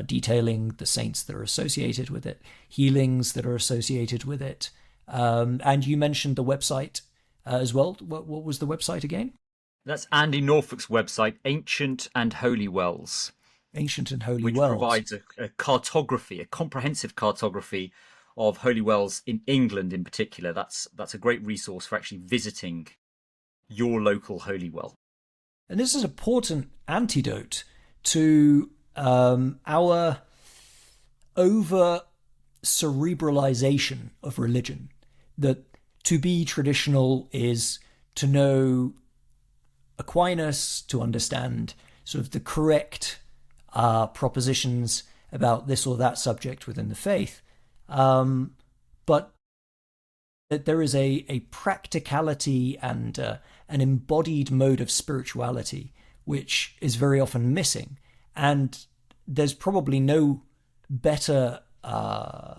detailing the saints that are associated with it, healings that are associated with it. And you mentioned the website as well. What was the website again? That's Andy Norfolk's website, Ancient and Holy Wells. Ancient and Holy which Wells. Provides a cartography, a comprehensive cartography of holy wells in England in particular. That's a great resource for actually visiting your local holy well. And this is an important antidote to our over cerebralization of religion. That to be traditional is to know Aquinas, to understand sort of the correct propositions about this or that subject within the faith. But that there is a practicality and an embodied mode of spirituality which is very often missing. And there's probably no better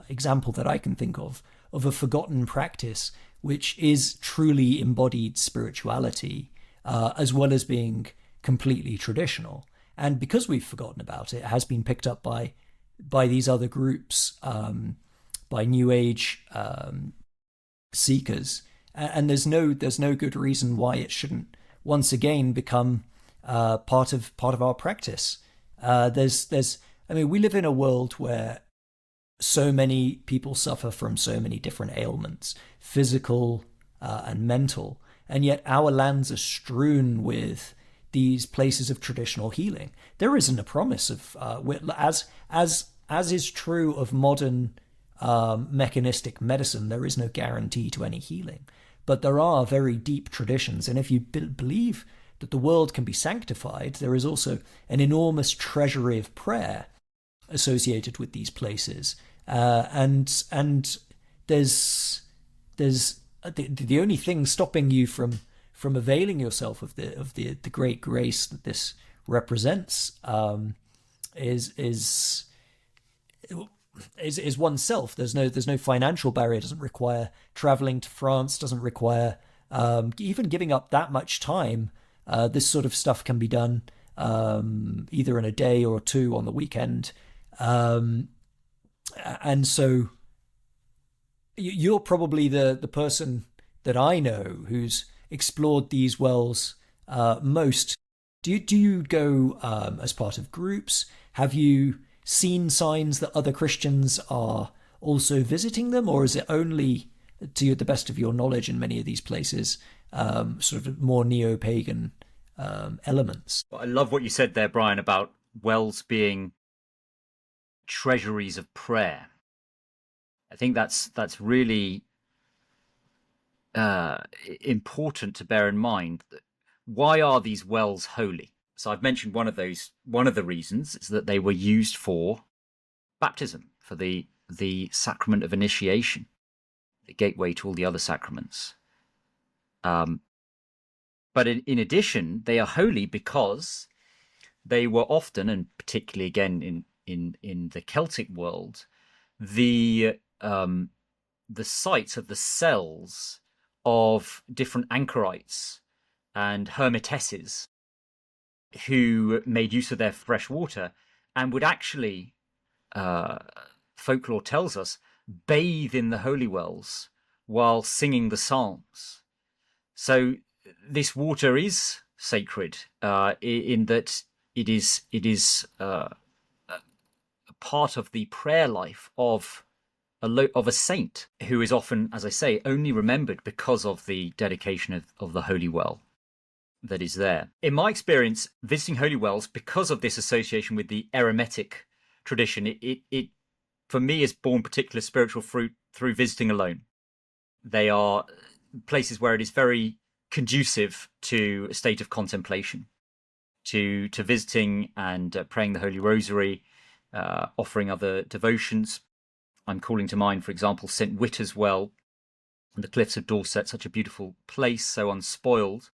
example that I can think of a forgotten practice which is truly embodied spirituality, as well as being completely traditional. And because we've forgotten about it, it has been picked up by these other groups, by New Age seekers, and there's no good reason why it shouldn't once again become part of our practice. We live in a world where so many people suffer from so many different ailments, physical and mental, and yet our lands are strewn with these places of traditional healing. There isn't a promise of, as is true of modern mechanistic medicine, there is no guarantee to any healing. But there are very deep traditions, and if you believe that the world can be sanctified, there is also an enormous treasury of prayer associated with these places. And there's the only thing stopping you from availing yourself of the great grace that this represents is oneself. There's no financial barrier. It doesn't require traveling to France. Doesn't require even giving up that much time. This sort of stuff can be done either in a day or two on the weekend. And so you're probably the person that I know who's explored these wells most. Do you go as part of groups? Have you seen signs that other Christians are also visiting them, or is it only, to the best of your knowledge, in many of these places, sort of more neo-pagan elements? I love what you said there, Brian, about wells being treasuries of prayer. I think that's really important to bear in mind. Why are these wells holy? So I've mentioned one of the reasons is that they were used for baptism, for the sacrament of initiation, the gateway to all the other sacraments. But in addition, they are holy because they were often, and particularly again in the Celtic world, the sites of the cells of different anchorites and hermitesses who made use of their fresh water and would actually, folklore tells us, bathe in the holy wells while singing the psalms. So this water is sacred in that it is part of the prayer life of a saint who is often, as I say, only remembered because of the dedication of the holy well that is there. In my experience, visiting holy wells, because of this association with the eremetic tradition, it for me has borne particular spiritual fruit through visiting alone. They are places where it is very conducive to a state of contemplation, to visiting and praying the Holy Rosary, offering other devotions. I'm calling to mind, for example, St. Witter's Well on the cliffs of Dorset, such a beautiful place, so unspoiled,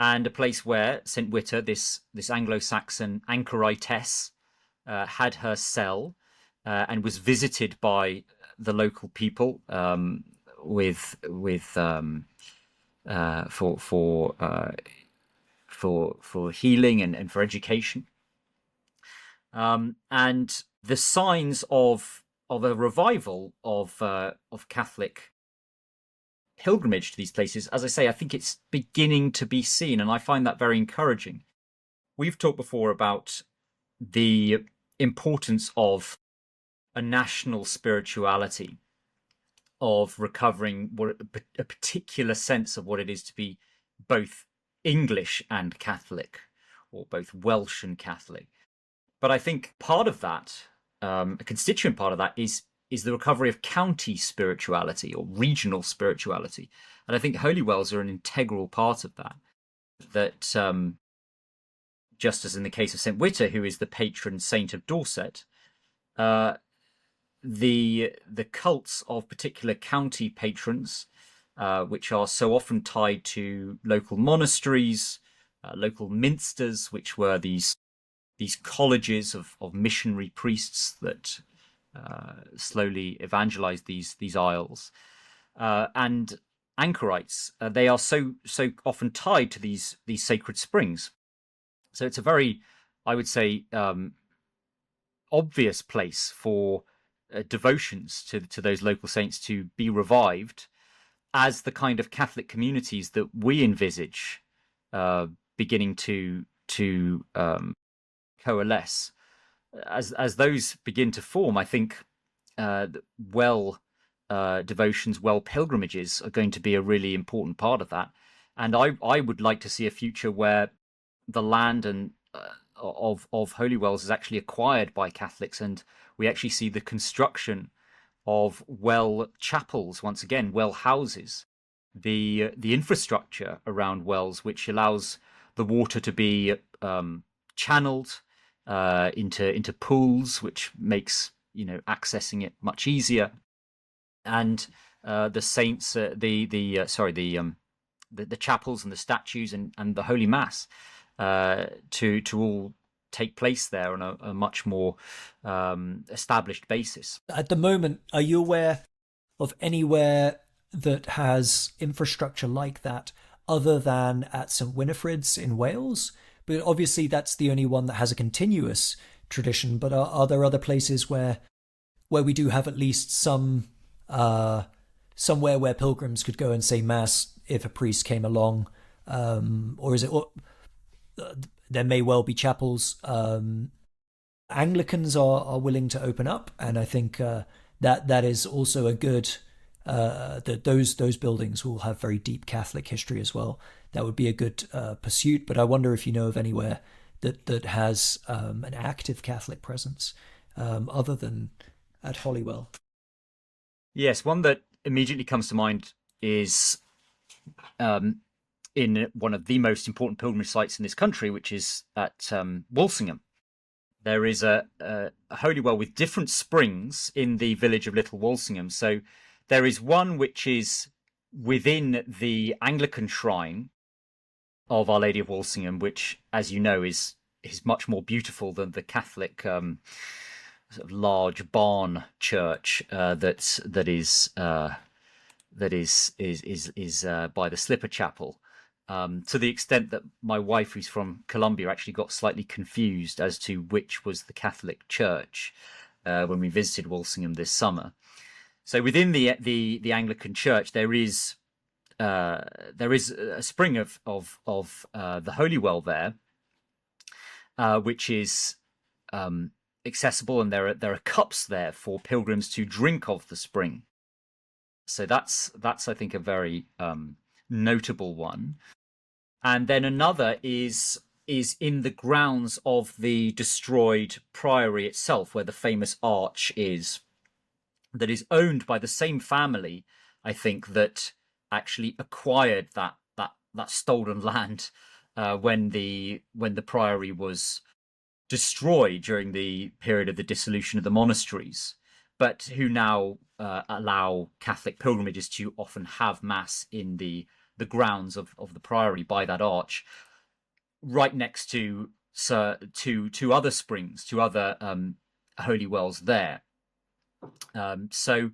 and a place where St. Witter, this Anglo-Saxon anchoritess, had her cell and was visited by the local people for healing and for education. And the signs of a revival of Catholic pilgrimage to these places, as I say, I think it's beginning to be seen, and I find that very encouraging. We've talked before about the importance of a national spirituality, of recovering a particular sense of what it is to be both English and Catholic, or both Welsh and Catholic. But I think part of that, a constituent part of that, is the recovery of county spirituality or regional spirituality, and I think holy wells are an integral part of that. That just as in the case of St. Witter, who is the patron saint of Dorset, the cults of particular county patrons, which are so often tied to local monasteries, local minsters, which were these colleges of missionary priests that slowly evangelized these isles, and anchorites. They are so often tied to these sacred springs. So it's a very, I would say, obvious place for devotions to those local saints to be revived as the kind of Catholic communities that we envisage beginning to coalesce. As those begin to form, I think devotions, pilgrimages are going to be a really important part of that. And I would like to see a future where the land and of holy wells is actually acquired by Catholics, and we actually see the construction of well chapels, once again, well houses, the infrastructure around wells, which allows the water to be channeled into pools, which makes accessing it much easier, and the saints, the chapels and the statues and the Holy Mass to all take place there on a much more established basis. At the moment, are you aware of anywhere that has infrastructure like that other than at St Winifred's in Wales? But obviously that's the only one that has a continuous tradition. But are there other places where we do have at least some somewhere where pilgrims could go and say mass if a priest came along, or is it? There may well be chapels. Anglicans are willing to open up, and I think that is also a good. That those buildings will have very deep Catholic history as well. That would be a good pursuit. But I wonder if you know of anywhere that has an active Catholic presence other than at Holywell. Yes, one that immediately comes to mind is in one of the most important pilgrimage sites in this country, which is at Walsingham. There is a holy well with different springs in the village of Little Walsingham. So there is one which is within the Anglican shrine of Our Lady of Walsingham, which, as you know, is much more beautiful than the Catholic sort of large barn church that is by the Slipper Chapel. To the extent that my wife, who's from Colombia, actually got slightly confused as to which was the Catholic church when we visited Walsingham this summer. So within the Anglican Church, there is a spring of the Holy Well there, which is accessible, and there are cups there for pilgrims to drink of the spring. So that's I think a very notable one. And then another is in the grounds of the destroyed priory itself, where the famous arch is, that is owned by the same family, I think, that actually acquired that stolen land when the priory was destroyed during the period of the dissolution of the monasteries, but who now allow Catholic pilgrimages to often have mass in the grounds of the priory by that arch, right next to two other springs, two other holy wells there. So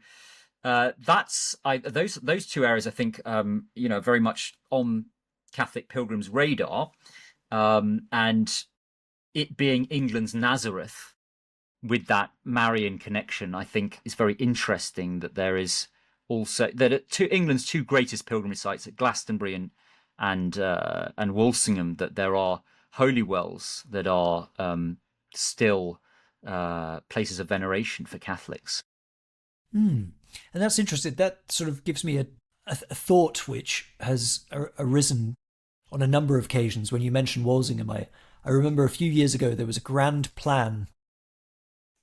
that's those two areas, I think, very much on Catholic pilgrims' radar, and it being England's Nazareth with that Marian connection, I think is very interesting. That there is also that at England's two greatest pilgrimage sites at Glastonbury and Walsingham, that there are holy wells that are still places of veneration for Catholics. And that's interesting. That sort of gives me a thought which has arisen on a number of occasions. When you mentioned Walsingham, I remember a few years ago there was a grand plan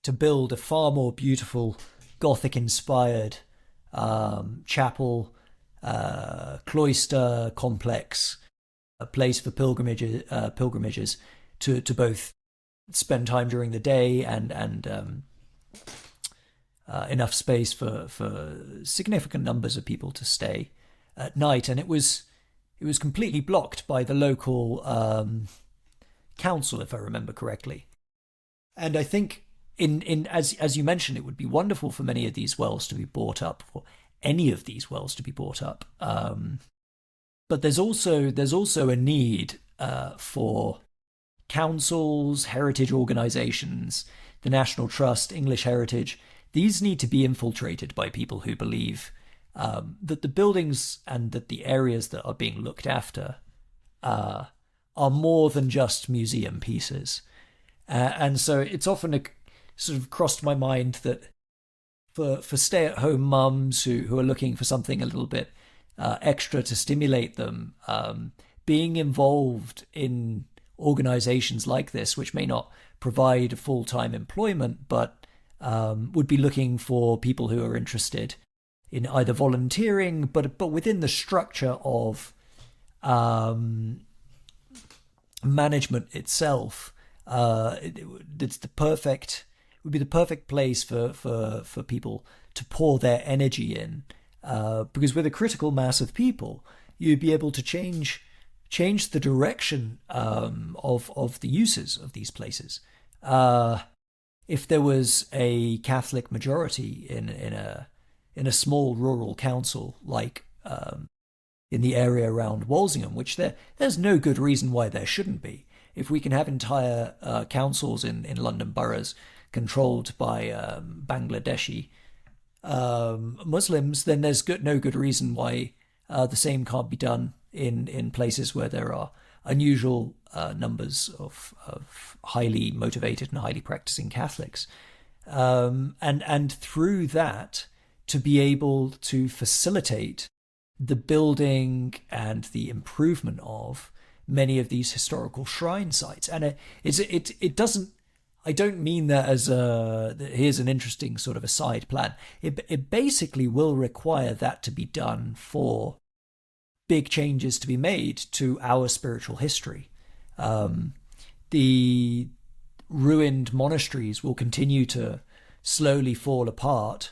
to build a far more beautiful Gothic-inspired chapel, cloister complex, a place for pilgrimages to both spend time during the day and enough space for significant numbers of people to stay at night. And it was completely blocked by the local council, if I remember correctly. And I think as you mentioned, it would be wonderful for many of these wells to be bought up, or any of these wells to be bought up. But there's also a need for councils, heritage organisations, the National Trust, English Heritage. These need to be infiltrated by people who believe that the buildings and that the areas that are being looked after are more than just museum pieces. And so it's often sort of crossed my mind that for stay-at-home mums who are looking for something a little bit extra to stimulate them, being involved in organisations like this, which may not provide full-time employment, but would be looking for people who are interested in either volunteering, but within the structure of management itself. It would be the perfect place for people to pour their energy in, because with a critical mass of people, you'd be able to change the direction of the uses of these places. If there was a Catholic majority in a small rural council like in the area around Walsingham, which there's no good reason why there shouldn't be. If we can have entire councils in London boroughs controlled by Bangladeshi Muslims, then there's no good reason why the same can't be done in places where there are unusual numbers of highly motivated and highly practicing Catholics. And through that, to be able to facilitate the building and the improvement of many of these historical shrine sites. And it doesn't, I don't mean that as here's an interesting sort of a side plan. It basically will require that to be done for big changes to be made to our spiritual history. The ruined monasteries will continue to slowly fall apart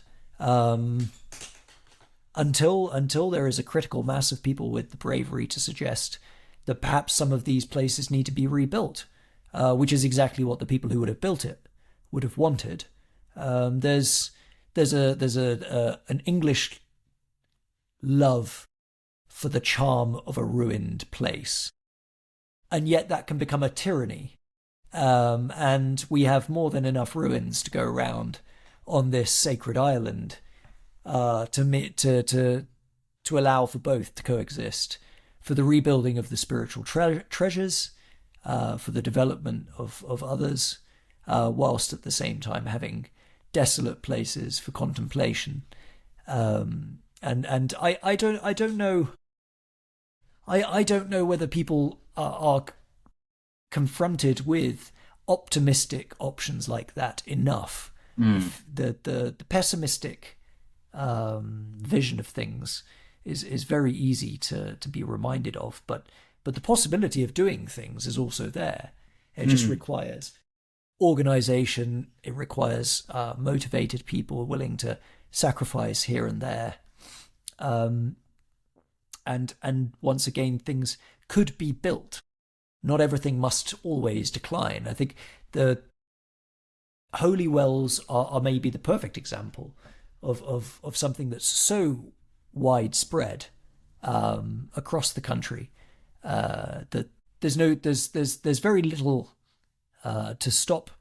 until there is a critical mass of people with the bravery to suggest that perhaps some of these places need to be rebuilt, which is exactly what the people who would have built it would have wanted. There's an English love for the charm of a ruined place, and yet that can become a tyranny. And we have more than enough ruins to go around on this sacred island to allow for both to coexist, for the rebuilding of the spiritual treasures, for the development of others, whilst at the same time having desolate places for contemplation. And I don't know. I don't know whether people are confronted with optimistic options like that enough. The pessimistic vision of things is very easy to be reminded of, but the possibility of doing things is also there. It just requires organization. It requires motivated people willing to sacrifice here and there. And once again, things could be built. Not everything must always decline. I think the holy wells are maybe the perfect example of something that's so widespread across the country that there's very little to stop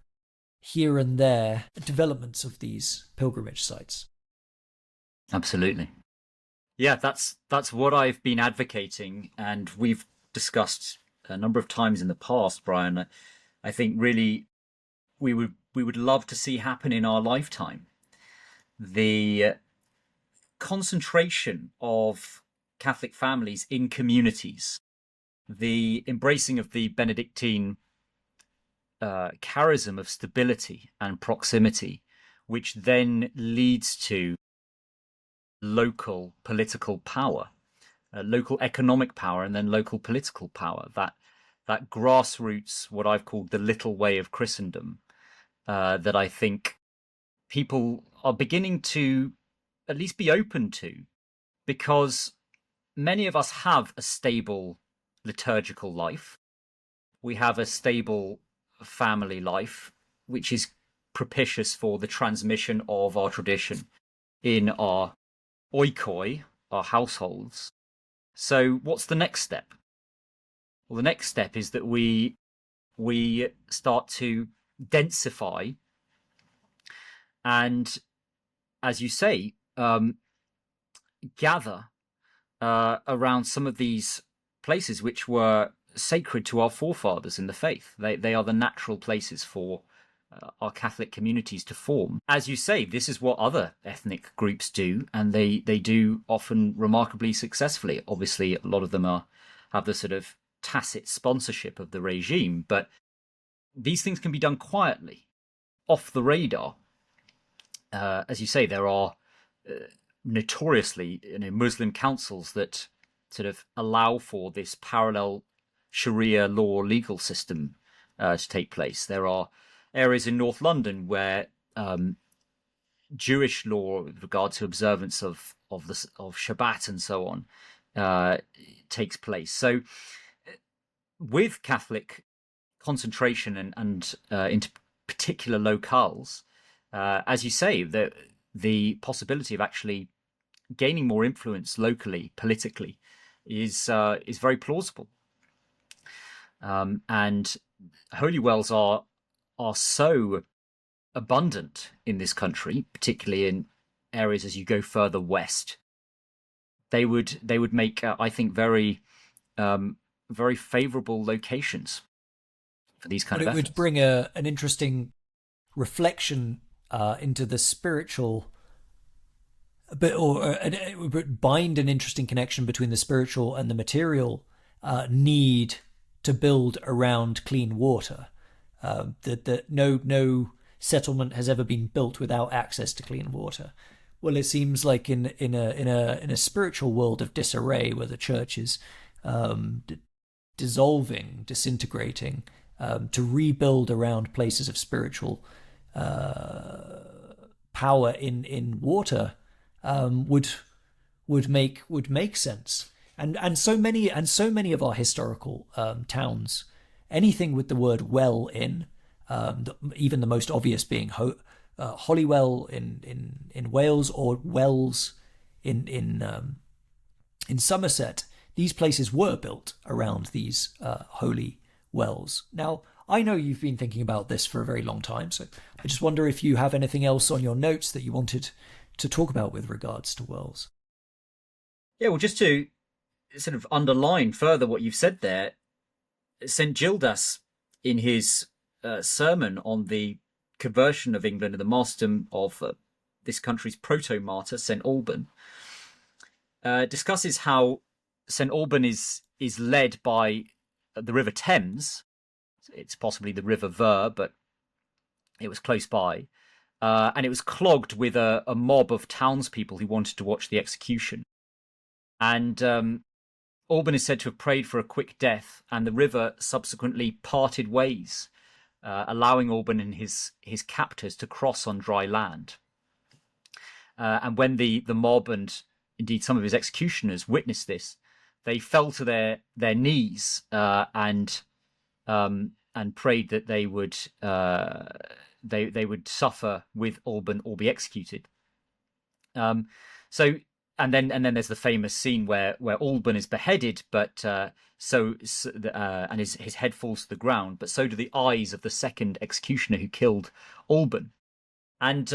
here and there developments of these pilgrimage sites. Absolutely. Yeah, that's what I've been advocating, and we've discussed a number of times in the past, Brian. I think really we would love to see happen in our lifetime the concentration of Catholic families in communities the embracing of the Benedictine charism of stability and proximity, which then leads to local political power, local economic power, and then local political power. That grassroots, what I've called the little way of Christendom, that I think people are beginning to at least be open to, because many of us have a stable liturgical life. We have a stable family life, which is propitious for the transmission of our tradition in our oikoi, our households. So what's the next step? Well, the next step is that we start to densify and, as you say, gather around some of these places which were sacred to our forefathers in the faith. They are the natural places for our Catholic communities to form. As you say, this is what other ethnic groups do, and they do often remarkably successfully. Obviously, a lot of them have the sort of tacit sponsorship of the regime, but these things can be done quietly, off the radar. As you say, there are notoriously Muslim councils that sort of allow for this parallel Sharia law legal system to take place. There are areas in North London where Jewish law with regard to observance of Shabbat and so on takes place. So with Catholic concentration and into particular locales, as you say, the possibility of actually gaining more influence locally, politically, is very plausible. And holy wells are so abundant in this country, particularly in areas as you go further west. They would make, I think, very very favourable locations for these kind of efforts. It would bring an interesting reflection into the spiritual, it would bind an interesting connection between the spiritual and the material need to build around clean water. That no settlement has ever been built without access to clean water. Well, it seems like in a spiritual world of disarray, where the church is dissolving, disintegrating, to rebuild around places of spiritual power in water would make sense. And so many of our historical towns, anything with the word well in, even the most obvious being Holywell in Wales, or Wells in Somerset. These places were built around these holy wells. Now, I know you've been thinking about this for a very long time, so I just wonder if you have anything else on your notes that you wanted to talk about with regards to wells. Yeah, well, just to sort of underline further what you've said there, St. Gildas, in his sermon on the conversion of England and the martyrdom of this country's proto-martyr, St. Alban, discusses how St. Alban is led by the River Thames. It's possibly the River Ver, but it was close by. And it was clogged with a mob of townspeople who wanted to watch the execution. And Alban is said to have prayed for a quick death, and the river subsequently parted ways, allowing Alban and his captors to cross on dry land. And when the mob and indeed some of his executioners witnessed this, they fell to their knees and prayed that they would suffer with Alban or be executed. So and then there's the famous scene where Alban is beheaded, but and his head falls to the ground, but so do the eyes of the second executioner who killed Alban. And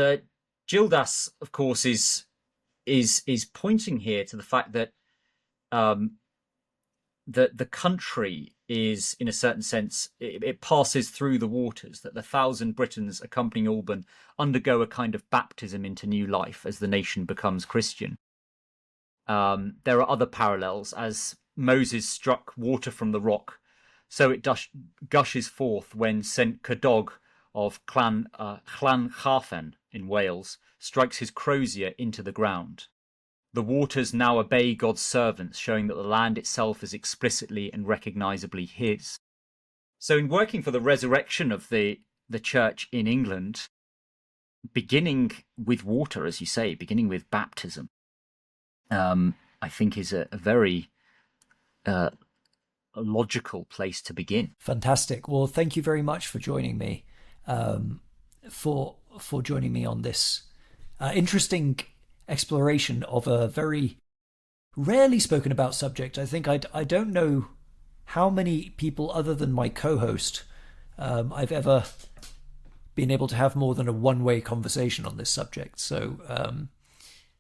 Gildas, of course, is pointing here to the fact that the country is, in a certain sense, it passes through the waters, that the 1,000 Britons accompanying Alban undergo a kind of baptism into new life as the nation becomes Christian. There are other parallels, as Moses struck water from the rock, so it gushes forth when St Cadog of Llanchafen in Wales strikes his crozier into the ground. The waters now obey God's servants, showing that the land itself is explicitly and recognisably his. So in working for the resurrection of the church in England, beginning with water, as you say, beginning with baptism, I think is a very logical place to begin. Fantastic. Well, thank you very much for joining me, for joining me on this interesting exploration of a very rarely spoken about subject. I think I don't know how many people other than my co-host I've ever been able to have more than a one-way conversation on this subject. So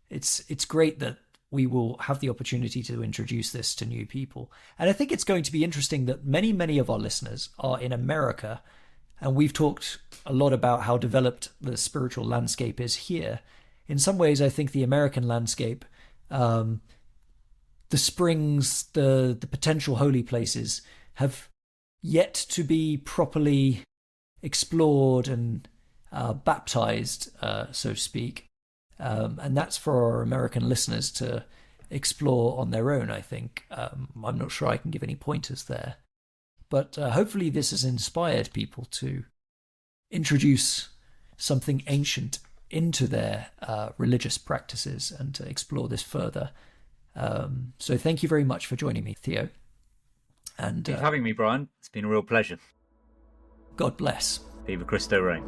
it's great that we will have the opportunity to introduce this to new people. And I think it's going to be interesting that many of our listeners are in America, and we've talked a lot about how developed the spiritual landscape is here. In some ways, I think the American landscape, the springs, the potential holy places have yet to be properly explored and baptized, so to speak. And that's for our American listeners to explore on their own, I think. I'm not sure I can give any pointers there. But hopefully this has inspired people to introduce something ancient into their religious practices and to explore this further. So thank you very much for joining me, Theo. And Thanks for having me, Brian. It's been a real pleasure. God bless. Viva Cristo Rey.